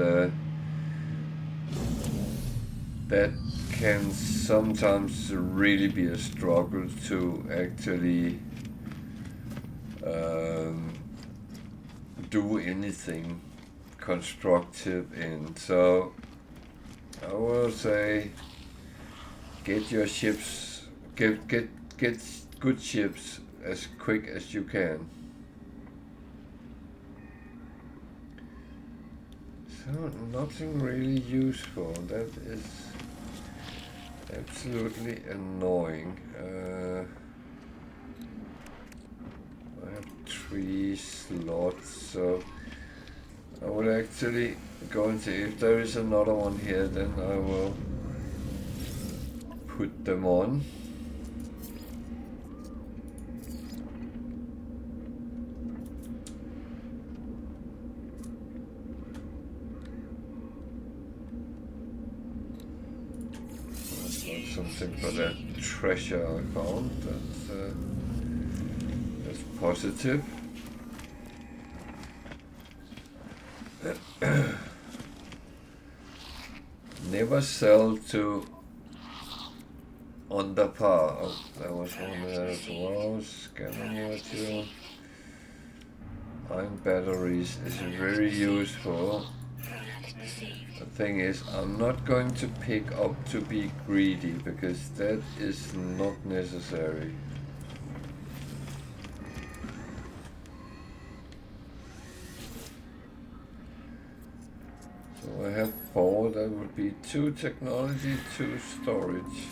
that can sometimes really be a struggle to actually do anything constructive in. So I will say, get your ships, get good ships as quick as you can. So nothing really useful. That is absolutely annoying. I have 3 slots, so I will actually go and see if there is another one here. Then I will put them on. Something for that treasure I found. That's positive. Never sell to under par. Oh, that was one there as well. Scanner module. Iron batteries is very useful. The thing is, I'm not going to pick up to be greedy, because that is not necessary. So I have 4, that would be 2 technology, 2 storage.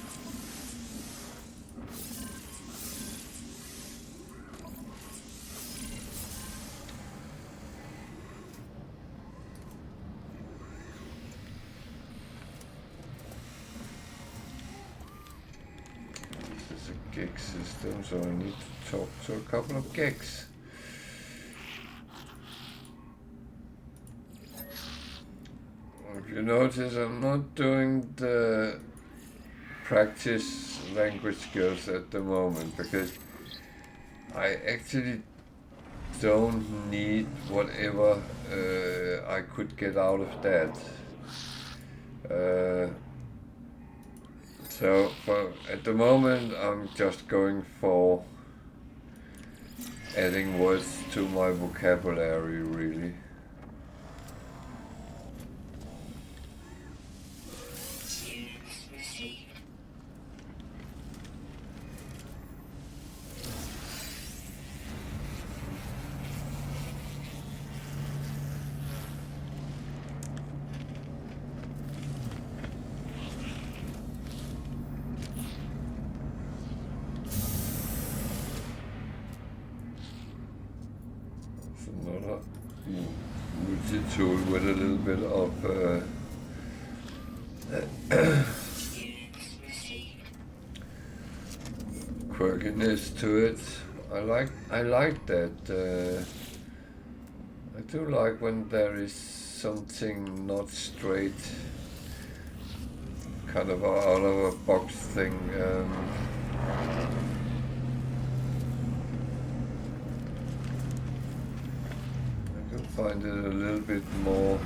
Gig system, so I need to talk to a couple of gigs. If you notice, I'm not doing the practice language skills at the moment, because I actually don't need whatever I could get out of that. So at the moment, I'm just going for adding words to my vocabulary, really. multi-tool with a little bit of quirkiness to it. I like that. I do like when there is something not straight, kind of out of a box thing. I can find it a little bit more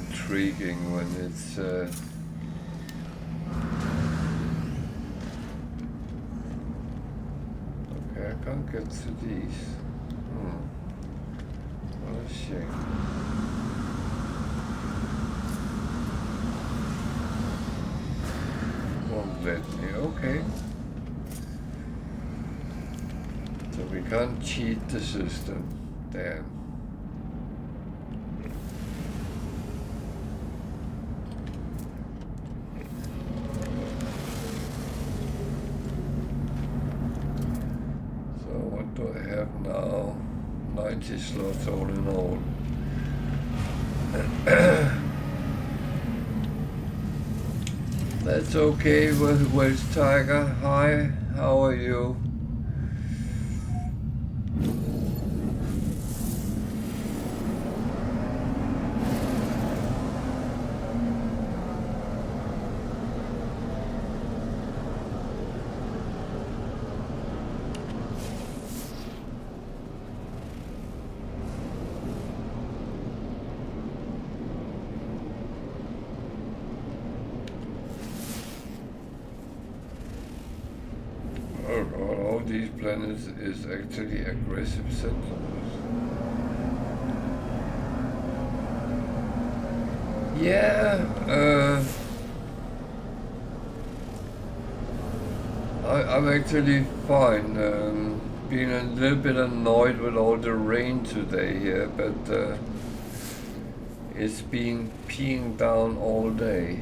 intriguing when it's okay, I can't get to these. What a shame. Won't let me, okay. So we can't cheat the system. Damn. So what do I have now? 90 slots all in all. That's okay. Where's Tiger? Hi, how are you? All these planets is actually aggressive settlers. Yeah, I'm actually fine. Been a little bit annoyed with all the rain today here, but it's been peeing down all day.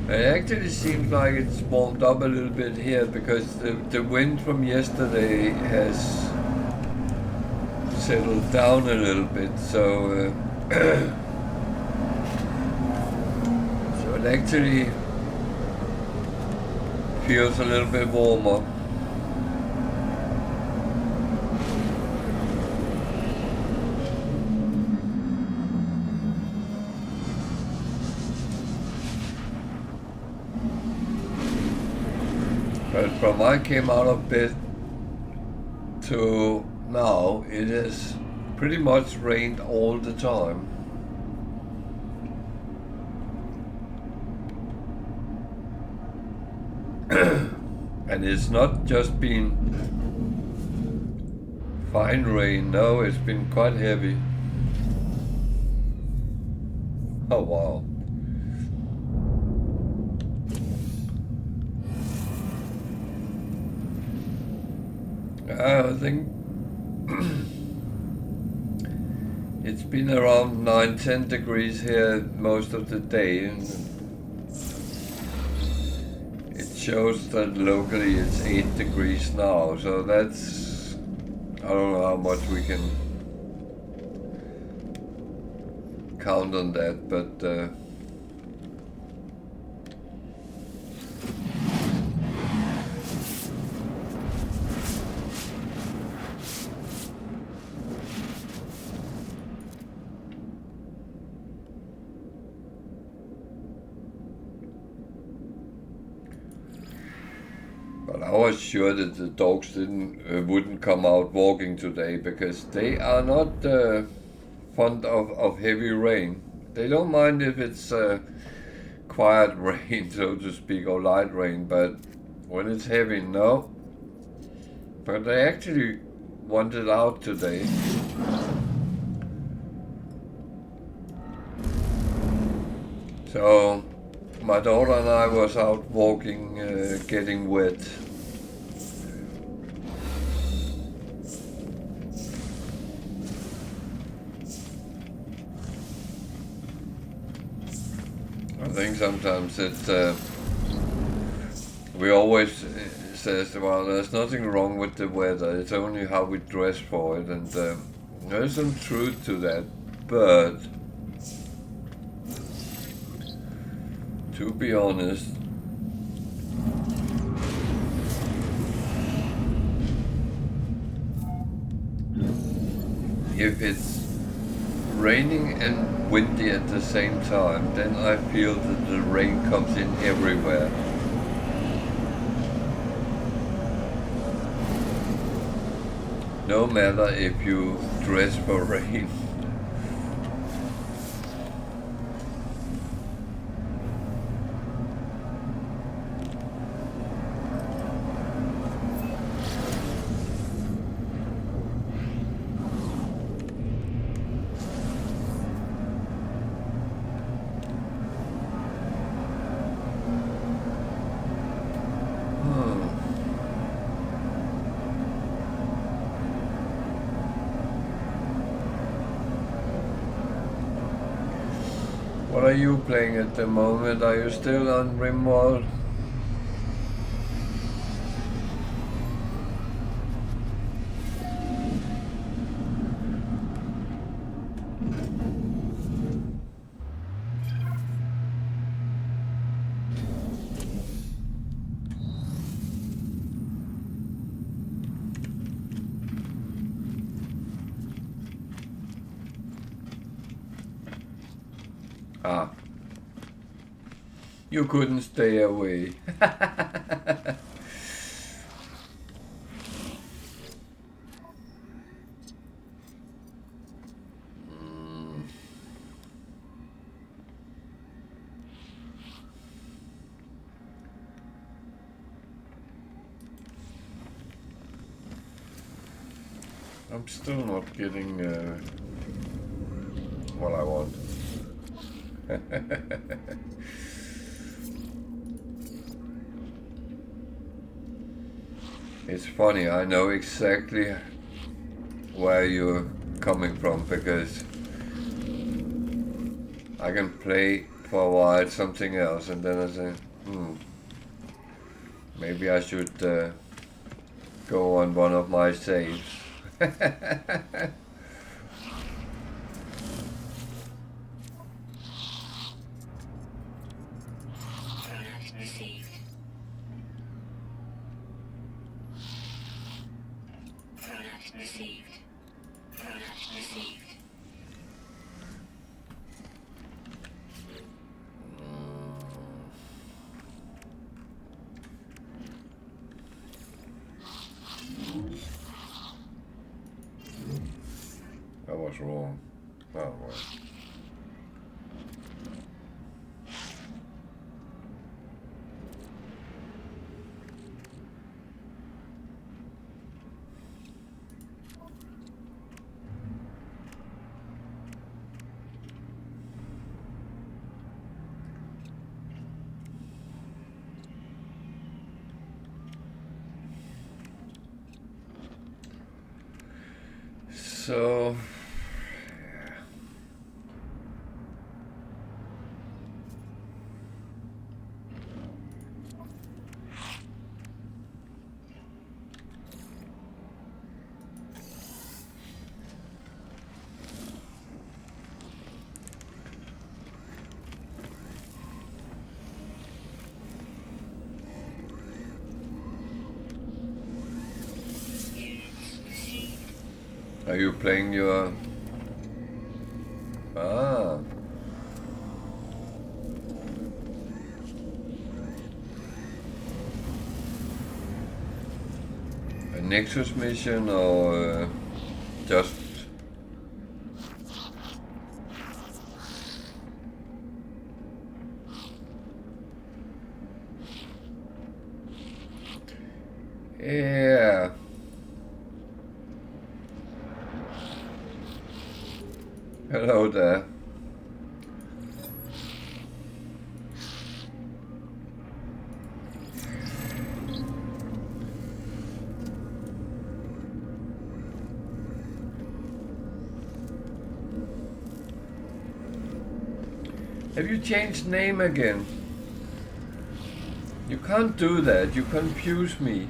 It actually seems like it's warmed up a little bit here because the wind from yesterday has settled down a little bit, so so it actually feels a little bit warmer. But from I came out of bed to now, it has pretty much rained all the time. And it's not just been fine rain, no, it's been quite heavy. Oh wow. I think it's been around 9-10 degrees here most of the day, and it shows that locally it's 8 degrees now, so that's, I don't know how much we can count on that, but I was sure that the dogs wouldn't come out walking today because they are not fond of heavy rain. They don't mind if it's quiet rain, so to speak, or light rain, but when it's heavy, no, But I actually wanted out today. So my daughter and I was out walking, getting wet. I think sometimes it's, we always says, well, there's nothing wrong with the weather, it's only how we dress for it, and there's some truth to that, but to be honest, if it's raining and windy at the same time, then I feel that the rain comes in everywhere. No matter if you dress for rain. What are you playing at the moment? Are you still on Rimworld? Ah. You couldn't stay away. I'm still not getting what I want. It's funny, I know exactly where you're coming from, because I can play for a while something else and then I say, maybe I should go on one of my saves. That was wrong. Oh, well. So, are you playing your... Ah. A Nexus mission or just... Yeah. Hello there. Have you changed name again? You can't do that, you confuse me.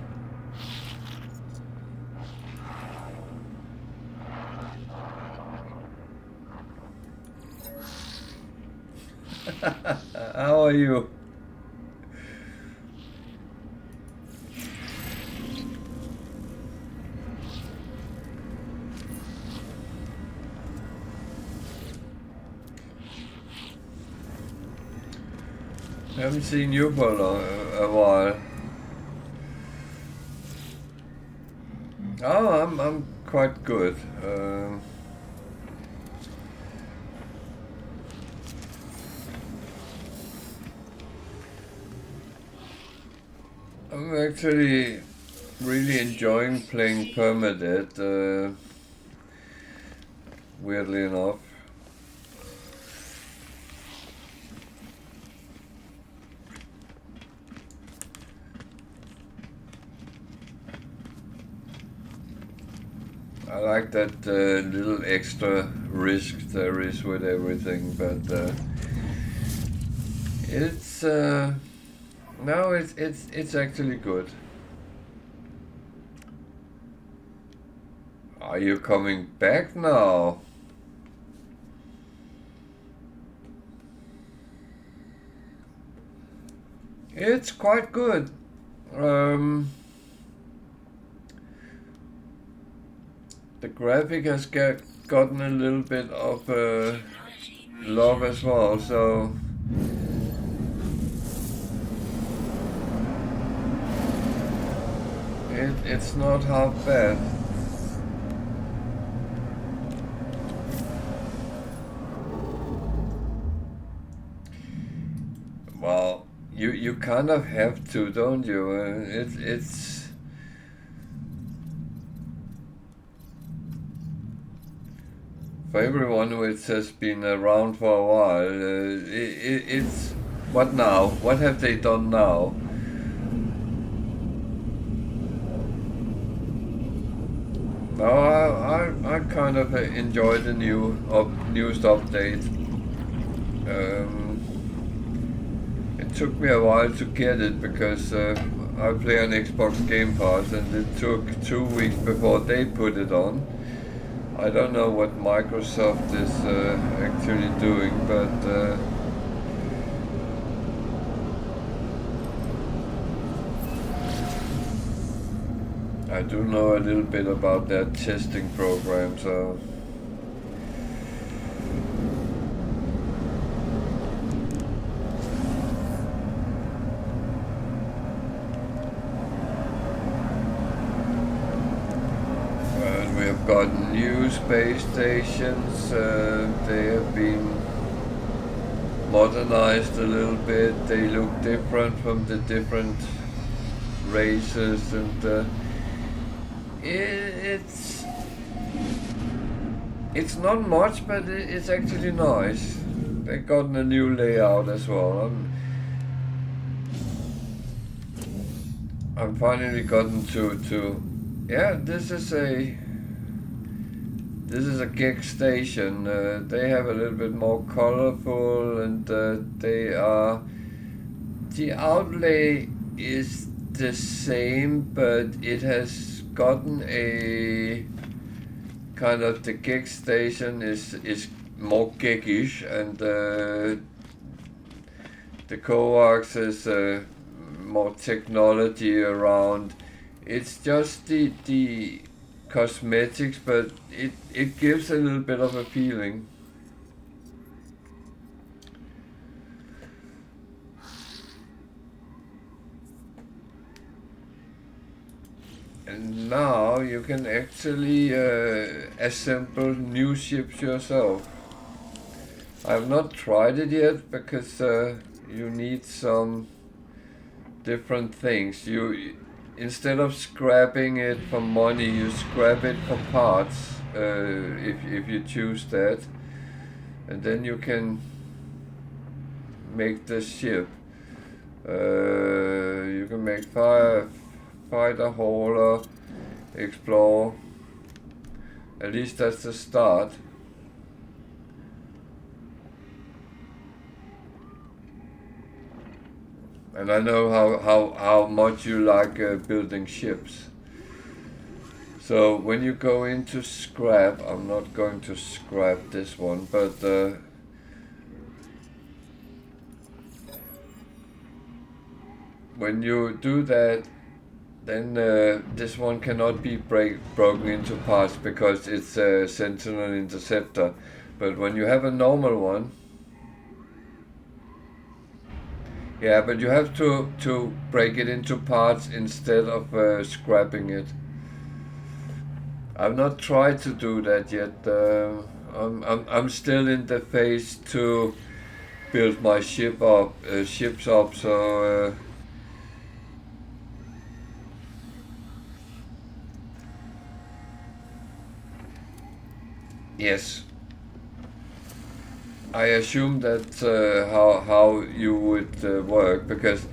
How are you? I haven't seen you for a while. Oh, I'm quite good. I'm actually really enjoying playing Permadeath, weirdly enough. I like that little extra risk there is with everything, but it's no, it's actually good. Are you coming back now? It's quite good. The graphic has gotten a little bit of love as well, so it's not half bad. Well, you kind of have to, don't you? It's for everyone who has been around for a while. It's what now? What have they done now? No, I kind of enjoy the newest update. It took me a while to get it because I play on Xbox Game Pass, and it took 2 weeks before they put it on. I don't know what Microsoft is actually doing, but I do know a little bit about their testing program, so and we have got new space stations. They have been modernized a little bit. They look different from the different races, and it's not much, but it's actually nice. They've gotten a new layout as well. I'm finally gotten to yeah. This is a gig station. They have a little bit more colorful, and the outlay is the same, but it has gotten a kind of, the gig station is more gigish, and the coax is more technology around. It's just the cosmetics, but it gives a little bit of a feeling. And now you can actually assemble new ships yourself. I have not tried it yet because you need some different things. You, instead of scrapping it for money, you scrap it for parts if you choose that. and then you can make the ship. You can make fighter, hauler, explorer. At least that's the start. And I know how much you like building ships. So when you go into scrap, I'm not going to scrap this one, but when you do that, then this one cannot be broken into parts because it's a Sentinel Interceptor. But when you have a normal one, yeah, but you have to break it into parts instead of scrapping it. I've not tried to do that yet. I'm still in the phase to build my ships up. So yes, I assume that's how you would work, because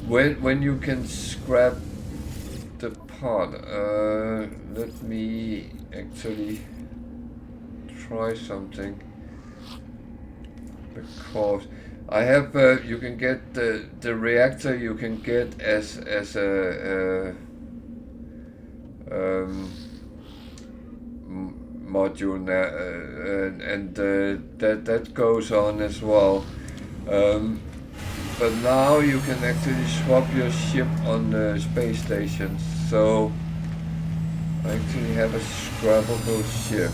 when you can scrap the part, let me actually try something, because I have you can get the reactor, you can get as a module now, and that goes on as well. But now you can actually swap your ship on the space stations. So I actually have a scrappable ship.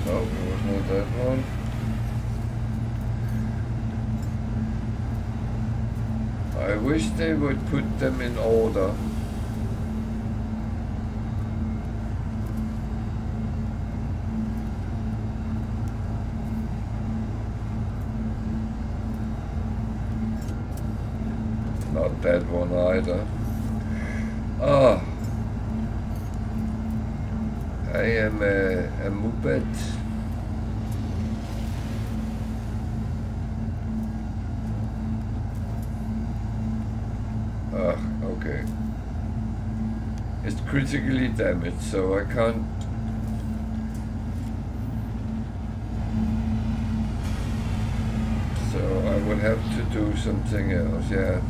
No, it was not that one. I wish they would put them in order. Not that one either. Ah, I am a Muppet. Okay. It's critically damaged, so I can't. So I would have to do something else, yeah.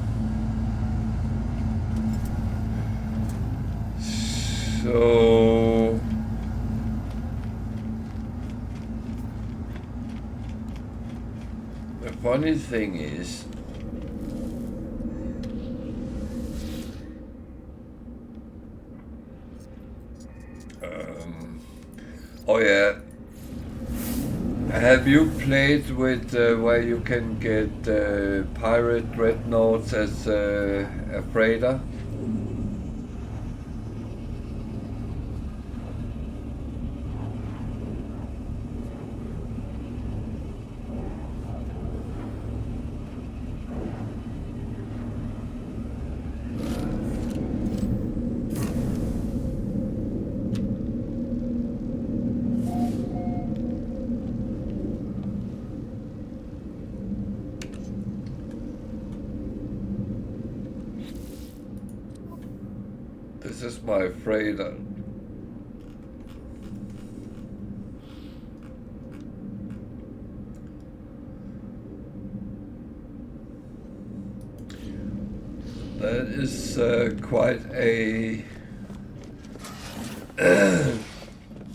So the funny thing is, oh yeah, have you played with where you can get pirate dreadnoughts as a freighter? This is my freighter. That is quite a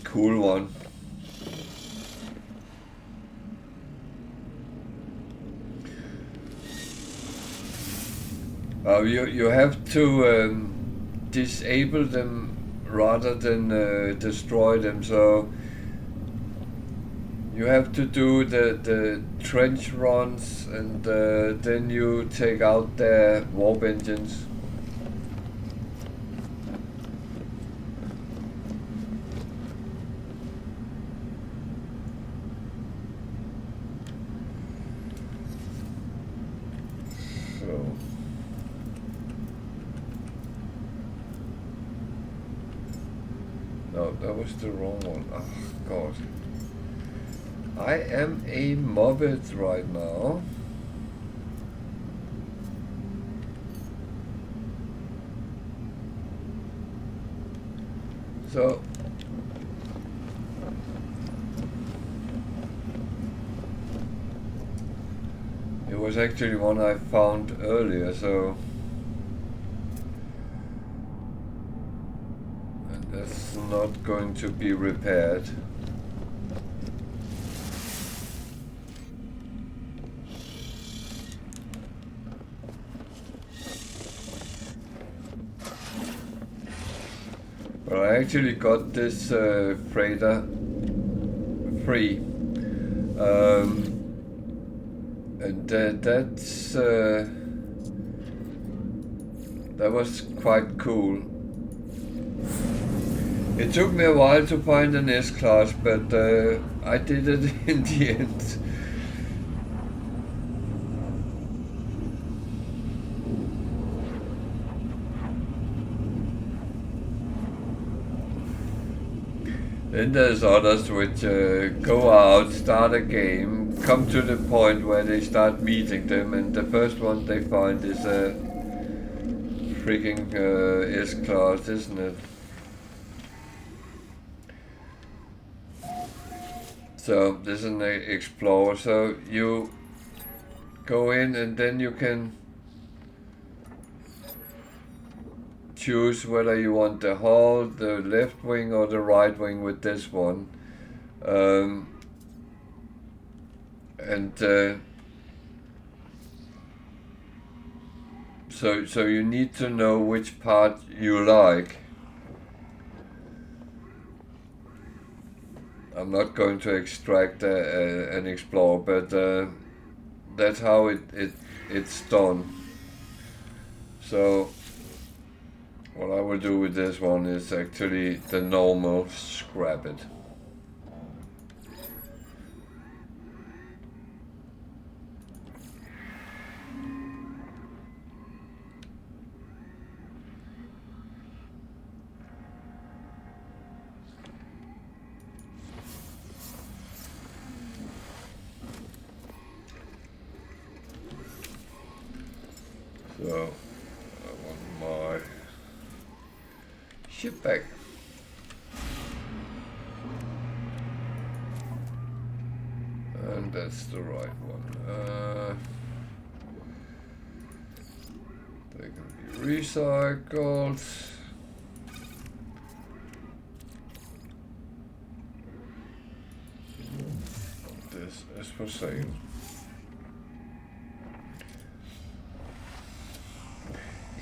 cool one. You have to disable them rather than destroy them, so you have to do the trench runs, and then you take out their warp engines. No, that was the wrong one. Oh, God. I am a mobbit right now. So... It was actually one I found earlier, so... And that's not going to be repaired. But I actually got this freighter free. And that was quite cool. It took me a while to find an S-Class, but I did it in the end. Then there's others which go out, start a game, come to the point where they start meeting them, and the first one they find is a freaking S-Class, isn't it? So this is an Explorer, so you go in and then you can choose whether you want the hull, the left wing or the right wing with this one. So you need to know which part you like. I'm not going to extract an Explorer, but that's how it's done. So what I will do with this one is actually the normal scrap it. So I want my ship back. And that's the right one. They can be recycled. This is for sale.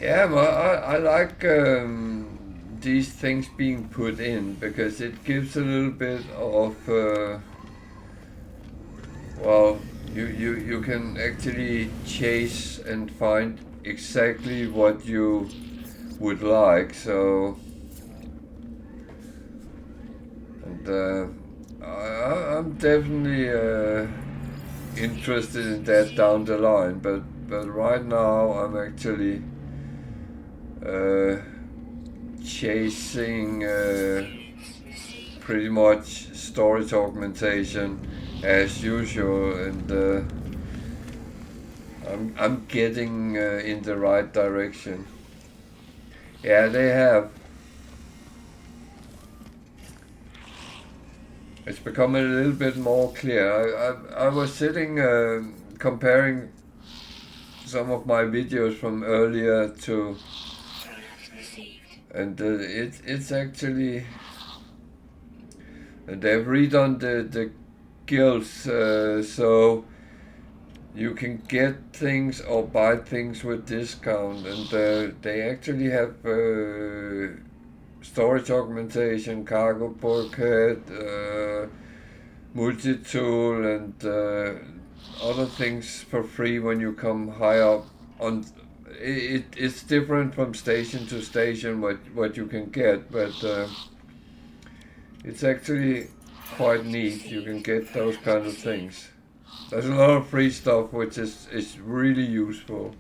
Yeah, well, I like these things being put in because it gives a little bit of well, you can actually chase and find exactly what you would like. So, and I'm definitely interested in that down the line. But right now I'm actually chasing pretty much storage augmentation as usual, and I'm getting in the right direction. Yeah, they have. It's become a little bit more clear. I was sitting comparing some of my videos from earlier to, and it's actually, they've redone the guilds, so you can get things or buy things with discount, and they actually have storage augmentation, cargo bulkhead, multi-tool, and other things for free when you come high up. On it's different from station to station what you can get, but it's actually quite neat. You can get those kind of things. There's a lot of free stuff which is really useful.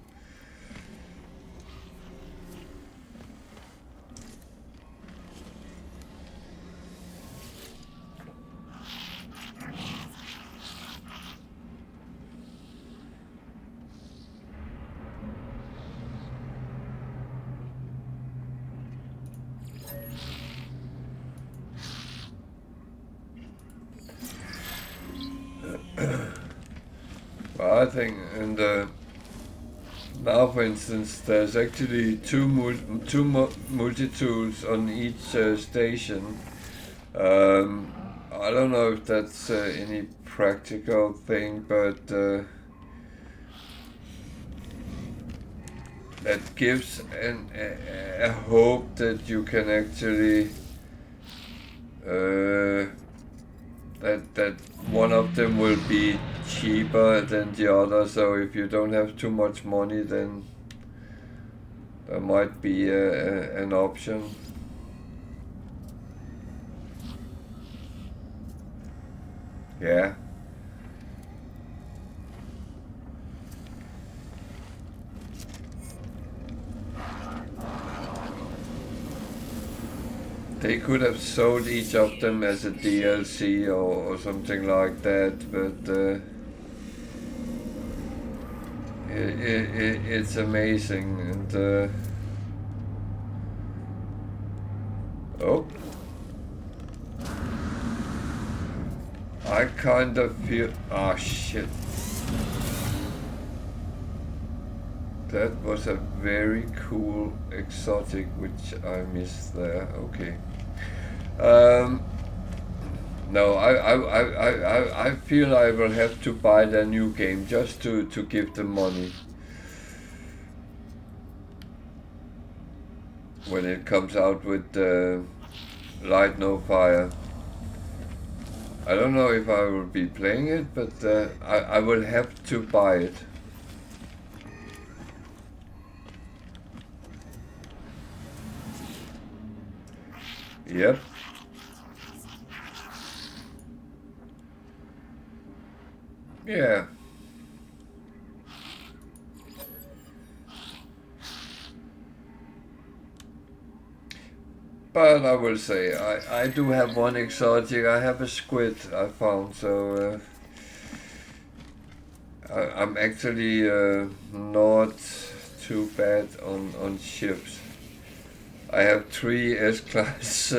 I think, and now, for instance, there's actually two multi-tools on each station. I don't know if that's any practical thing, but that gives a hope that you can actually that one of them will be cheaper than the other. So if you don't have too much money, then there might be an option. Yeah. They could have sold each of them as a DLC or something like that, but it's amazing. And oh, I kind of feel, ah, shit. That was a very cool exotic which I missed there. Okay. No, I feel I will have to buy the new game just to give them money when it comes out with Light No Fire. I don't know if I will be playing it, but I will have to buy it. Yep. Yeah. But I will say, I do have one exotic. I have a squid I found, so I'm actually not too bad on ships. I have 3 S-class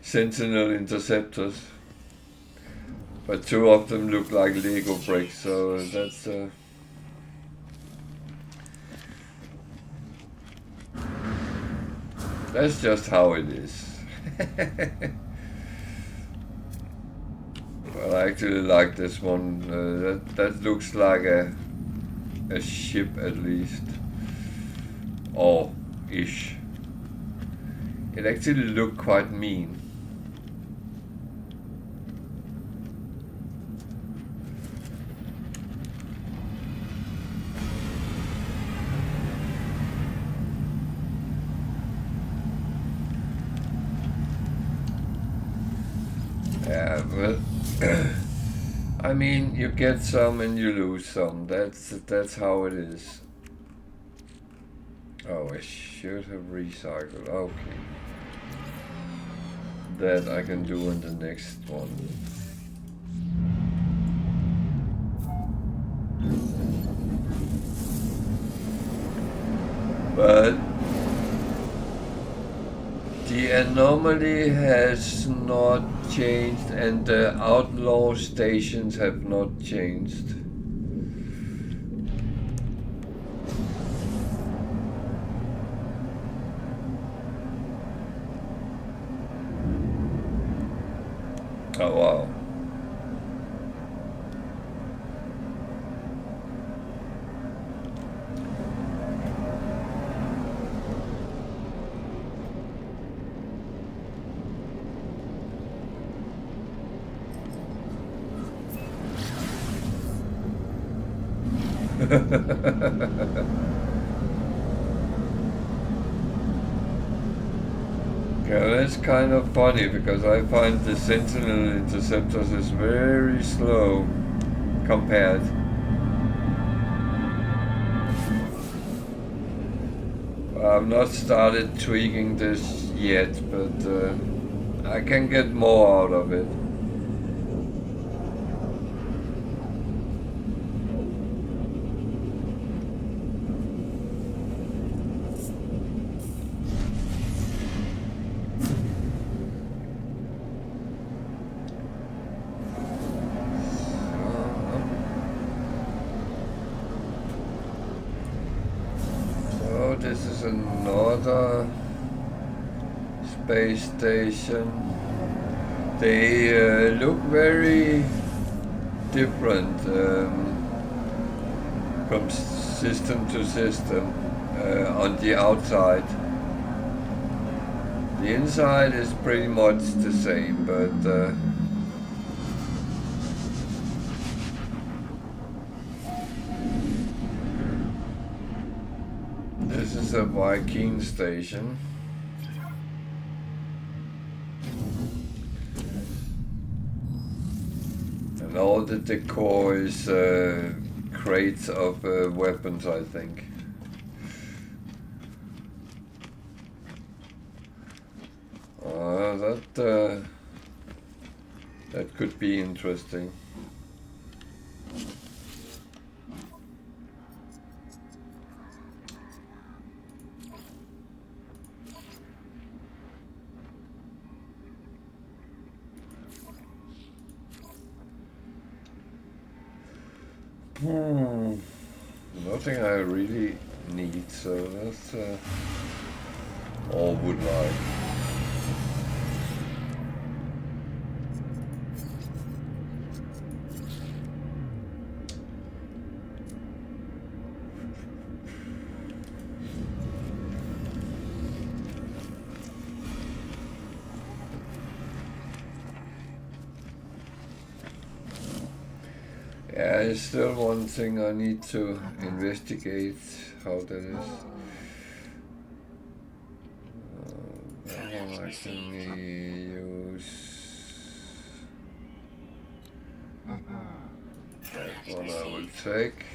Sentinel interceptors, but 2 of them look like Lego bricks, so that's just how it is. Well, I actually like this one. That looks like a ship at least, or ish. It actually looked quite mean. Yeah, well, I mean, you get some and you lose some. That's how it is. Oh, I should have recycled. Okay. That I can do in the next one. But the anomaly has not changed and the outlaw stations have not changed. Oh wow. Yeah, that's kind of funny because I find the Sentinel interceptors is very slow compared. I've not started tweaking this yet, but I can get more out of it. this is another space station. They look very different from system to system on the outside. The inside is pretty much the same, but this is a Viking station. And all the decor is crates of weapons, I think. That could be interesting. Nothing I really need, so that's all would like. Yeah, there's still one thing I need to investigate how that is. That one I can use. That one I will take.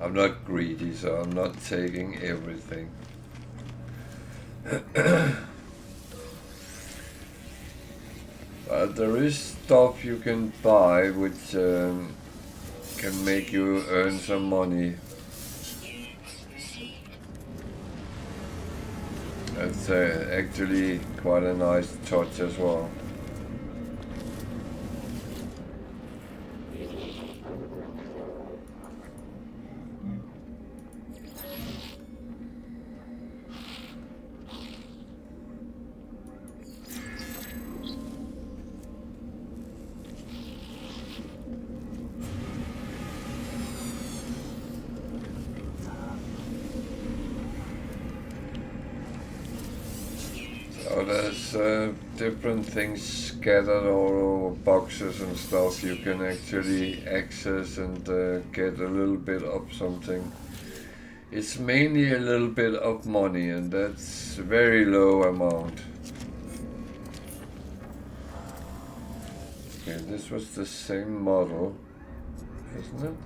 I'm not greedy, so I'm not taking everything. There is stuff you can buy which can make you earn some money. That's actually quite a nice touch as well. So there's different things scattered all over boxes and stuff you can actually access and get a little bit of something. It's mainly a little bit of money, and that's a very low amount. Okay, this was the same model, isn't it?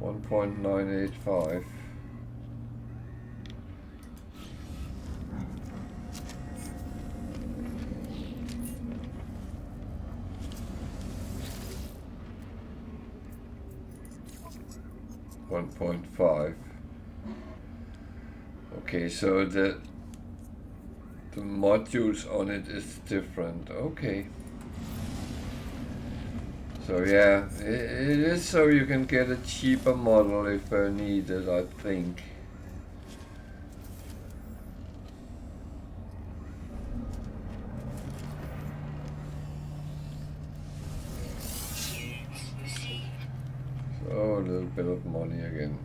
1.985. .5. Okay, so the modules on it is different. Okay. So yeah, it is so you can get a cheaper model if needed, I think. So a little bit of money again.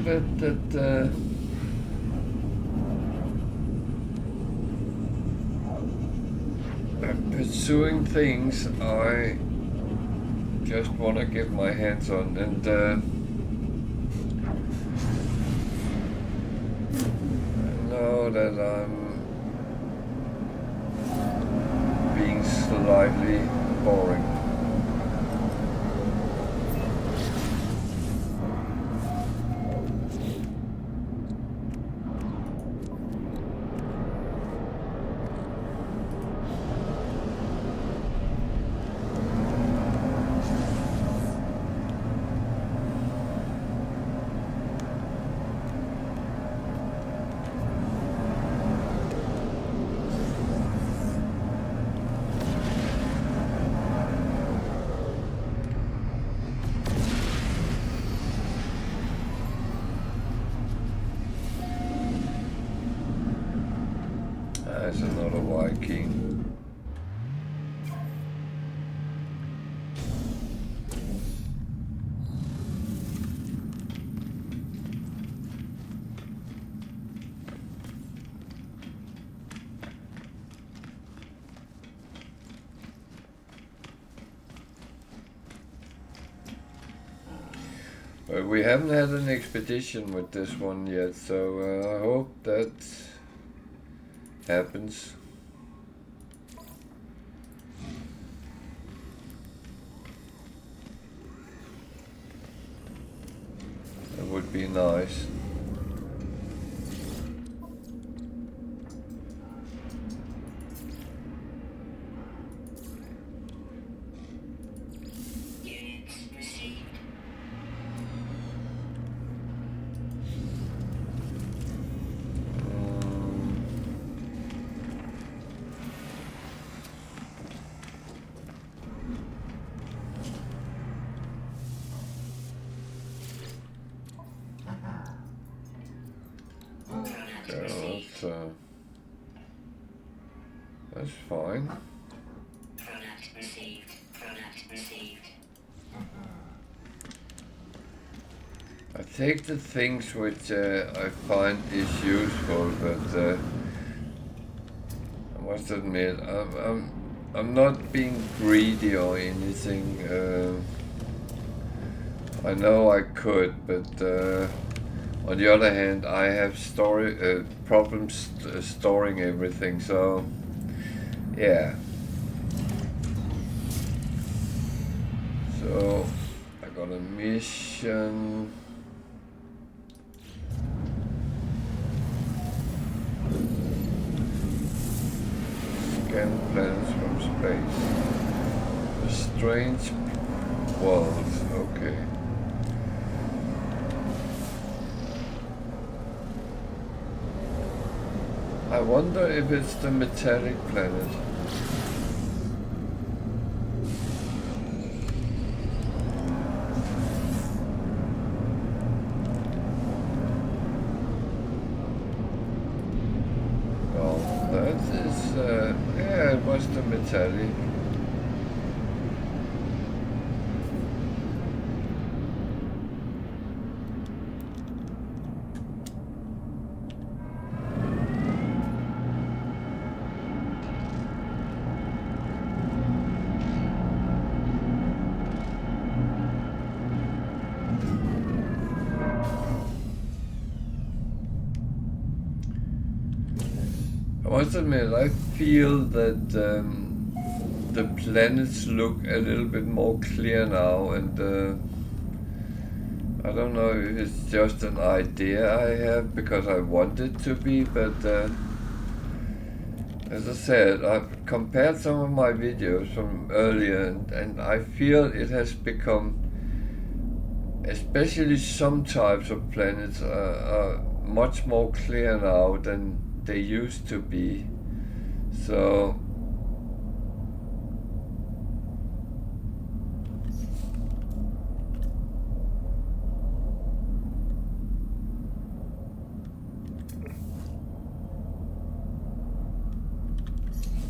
bit that pursuing things I just want to get my hands on, and I know that I'm being slightly boring. There's another Viking. But we haven't had an expedition with this one yet, so I hope that happens. That would be nice. That's fine. Product received. Product received. I take the things which I find is useful, but I must admit I'm not being greedy or anything. I know I could, but on the other hand, I have problems storing everything, so yeah. So I got a mission. Scan planets from space. Strange worlds, okay. I wonder if it's the metallic planet. Well, that is, yeah, it was the metallic. I must admit, I feel that the planets look a little bit more clear now, and I don't know if it's just an idea I have because I want it to be, but as I said, I've compared some of my videos from earlier, and I feel it has become, especially some types of planets are much more clear now than they used to be. So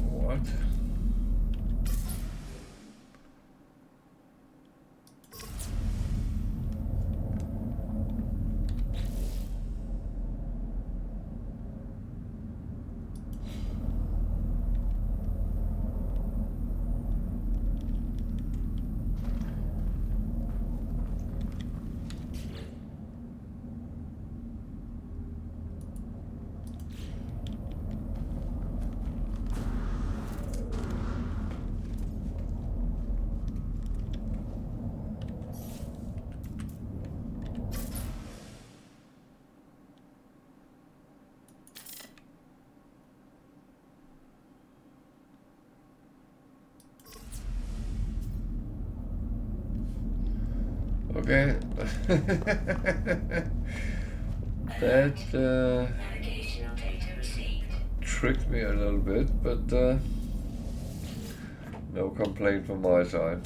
what? Okay. That Navigational data received. tricked me a little bit, but no complaint from my side.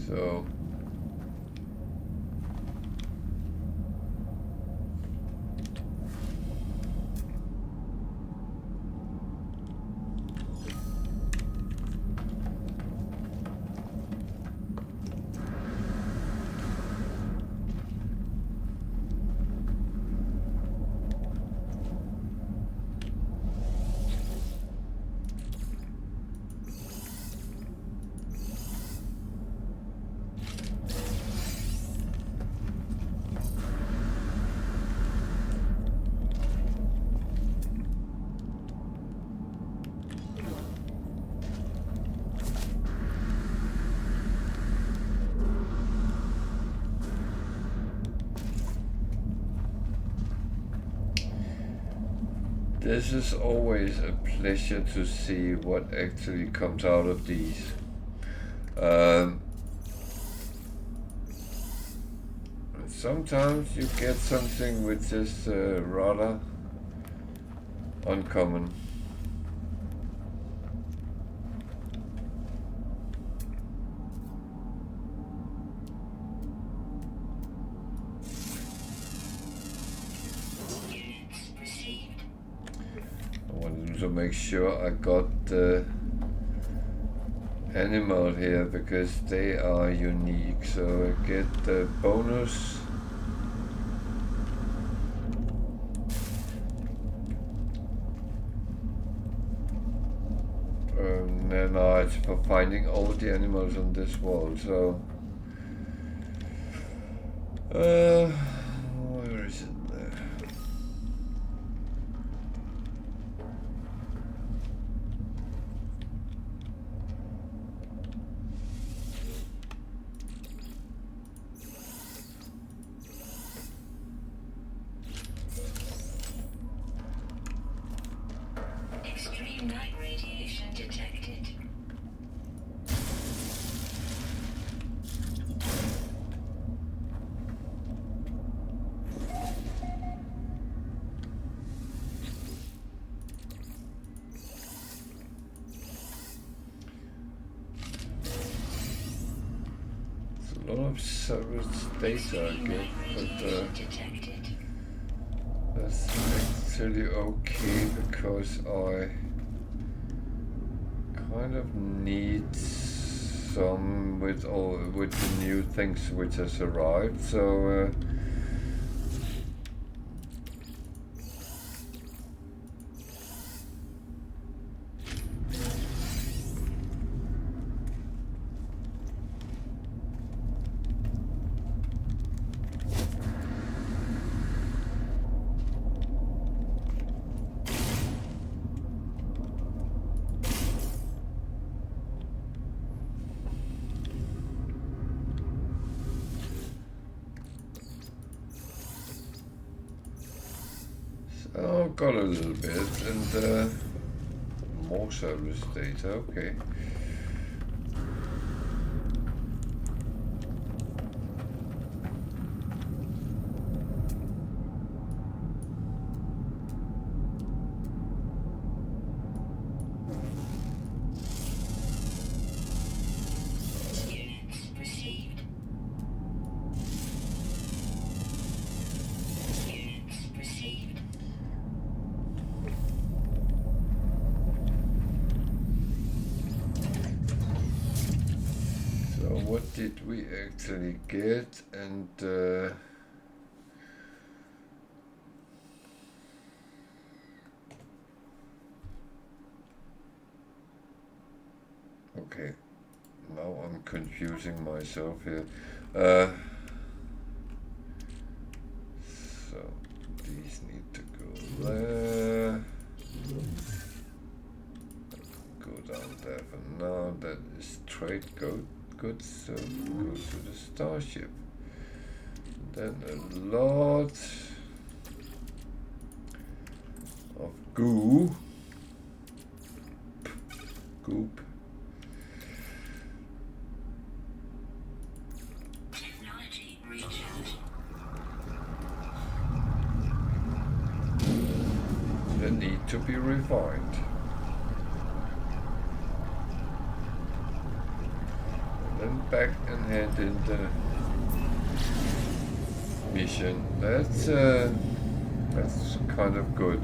So this is always a pleasure to see what actually comes out of these. Sometimes you get something which is rather uncommon. Units received. I wanted to make sure I got the animal here because they are unique, so I get the bonus. Nanite for finding all the animals on this wall, so where is it there? Extreme night radiation detected. A lot of service data I get, but Detected. that's actually okay because I kind of need some with the new things which has arrived. So got a little bit, and more service data, okay. Units received. Units received. So what did we actually get? And okay, now I'm confusing myself here. So these need to go there. now that is trade goods, so go to the starship. Then a lot of goop. Technology recharge. They need to be refined. And then back and hand in the mission. That's kind of good.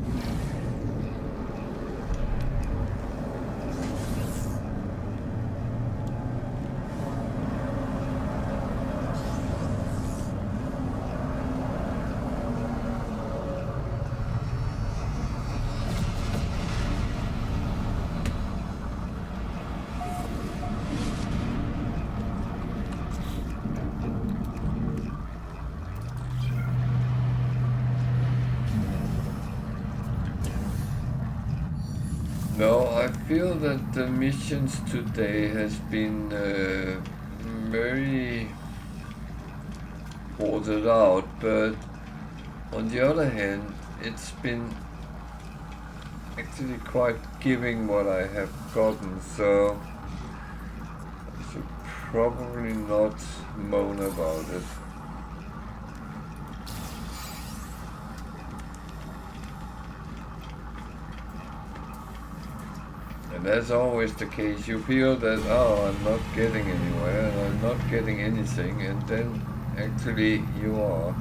No, I feel that the missions today has been very ordered out, but on the other hand, it's been actually quite giving what I have gotten, so I should probably not moan about it. And as always the case, you feel that, oh, I'm not getting anywhere, and I'm not getting anything, and then actually you are.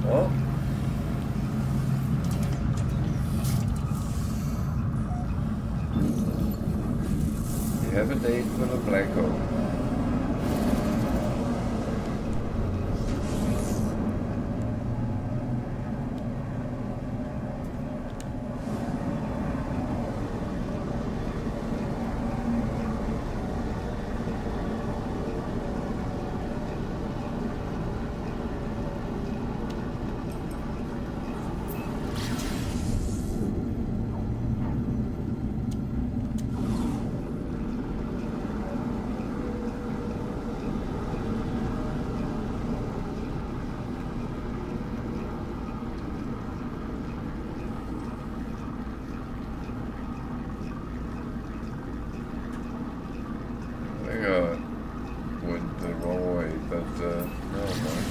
Well, we have a date with a black hole. Went the wrong way, but never mind.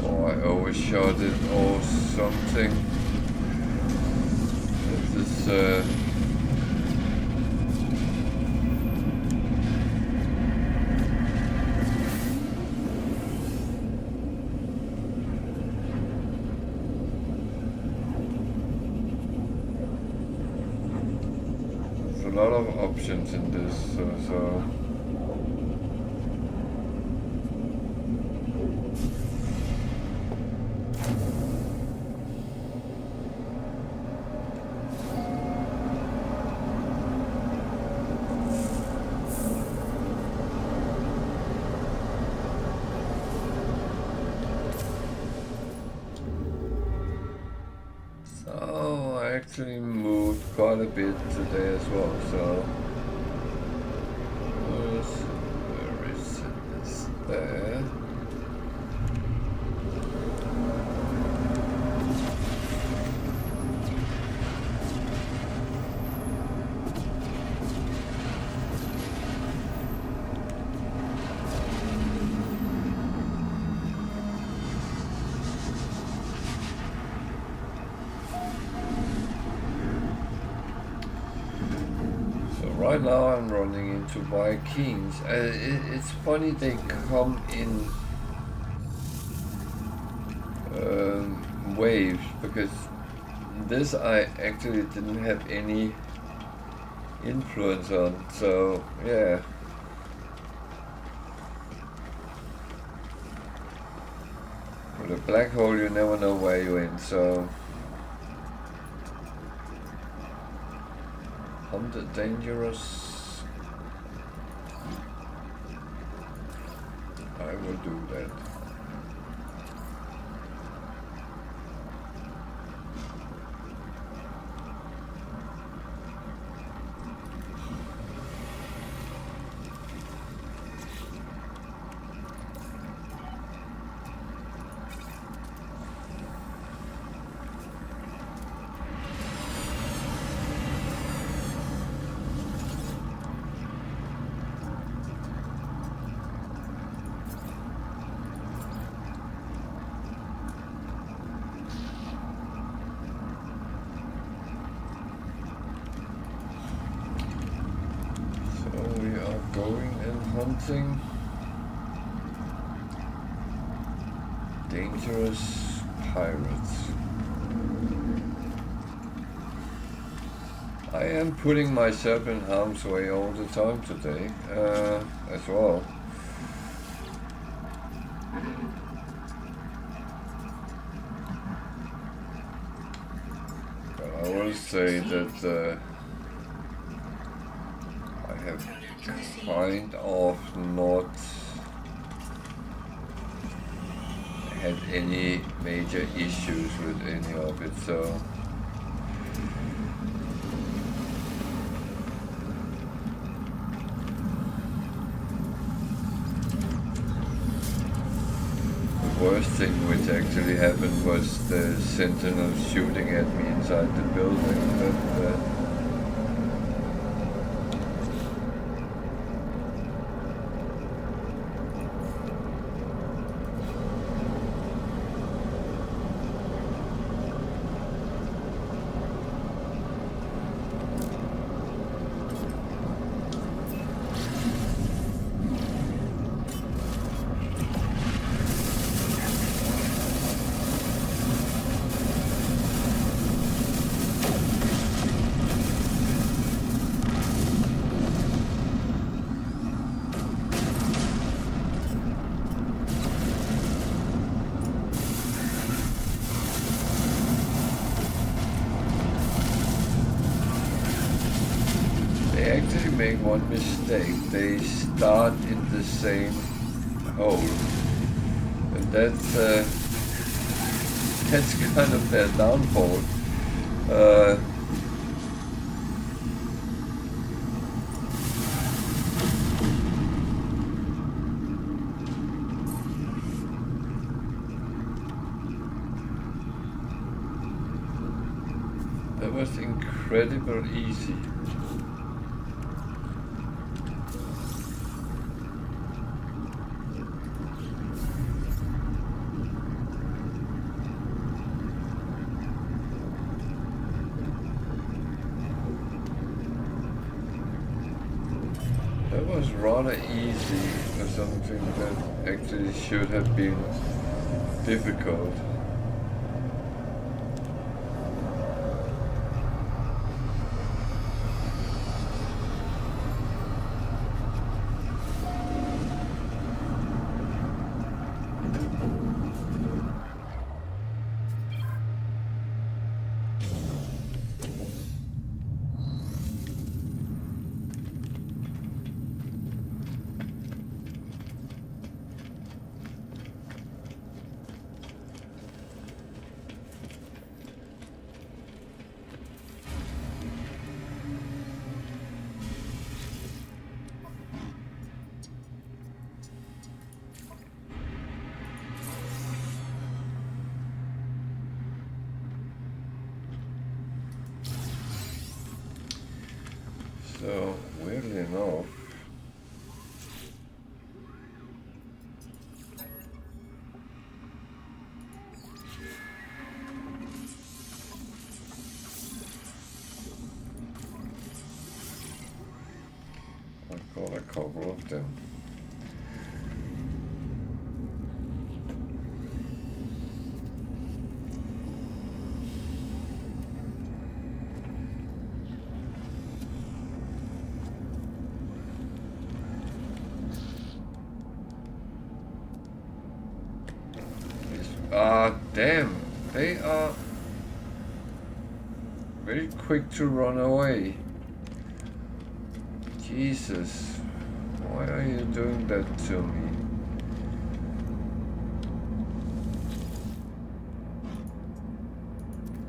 Oh, I overshot it or something. This is there's a lot of options in this, so I actually moved quite a bit today as well, so where is it? It's there. Right now I'm running into Vikings. It's funny they come in waves, because this I actually didn't have any influence on, so yeah. With a black hole, you never know where you're in, so... Hunted dangerous. I will do that. Hunting dangerous pirates. I am putting myself in harm's way all the time today, as well. But I will say that I have kind of not had any major issues with any of it, so the worst thing which actually happened was the sentinel shooting at me inside the building, but make one mistake. They start in the same hole, and that's kind of their downfall. That was incredibly easy. That was rather easy for something that actually should have been difficult. So, weirdly enough, I've got a couple of them. Ah, damn. They are very quick to run away. Jesus. Why are you doing that to me?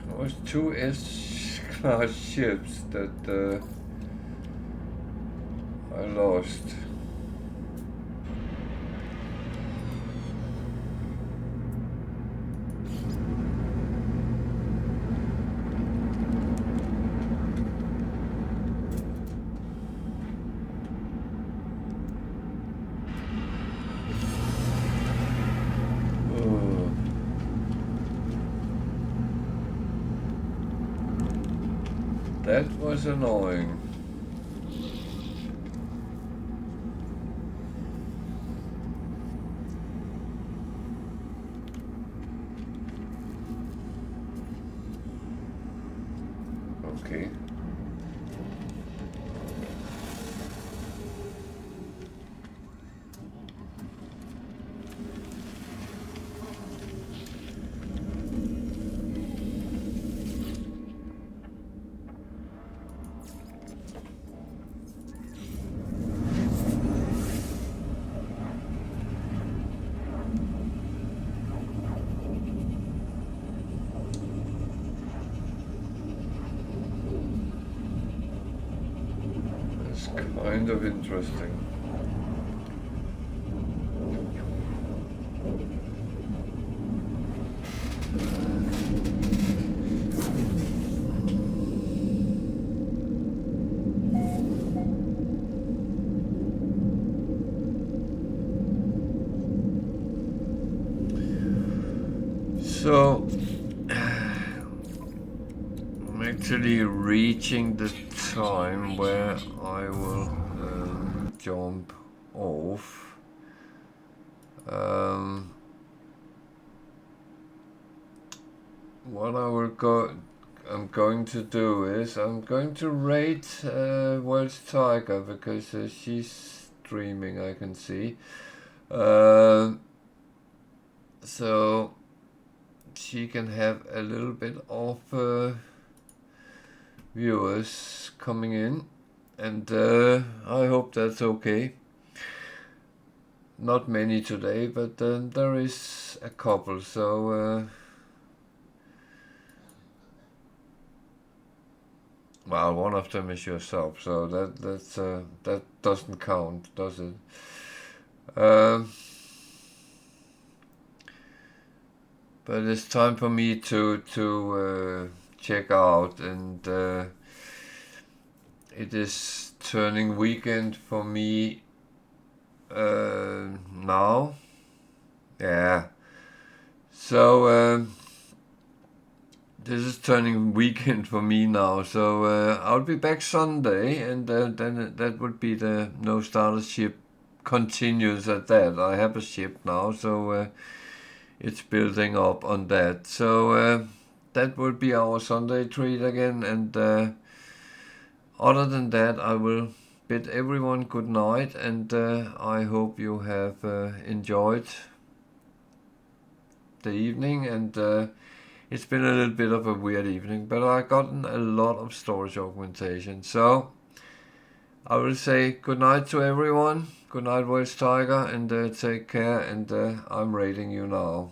There was two S-class ships that I lost. That was annoying. Okay. That's kind of interesting. So, I'm actually reaching the time where I will jump off. What I'm going to do is I'm going to rate World's Tiger because she's streaming, I can see. So she can have a little bit of viewers coming in, and I hope that's okay. Not many today, but there is a couple, so well, one of them is yourself, so that doesn't count, does it? But it's time for me to check out, and it is turning weekend for me now. Yeah. So this is turning weekend for me now. So I'll be back Sunday, and then that would be the No Starter ship continues at that. I have a ship now, so it's building up on that. So that will be our Sunday treat again, and other than that, I will bid everyone good night, and I hope you have enjoyed the evening, and it's been a little bit of a weird evening, but I've gotten a lot of storage augmentation. So I will say good night to everyone. Good night, World's Tiger, and take care, and I'm rating you now.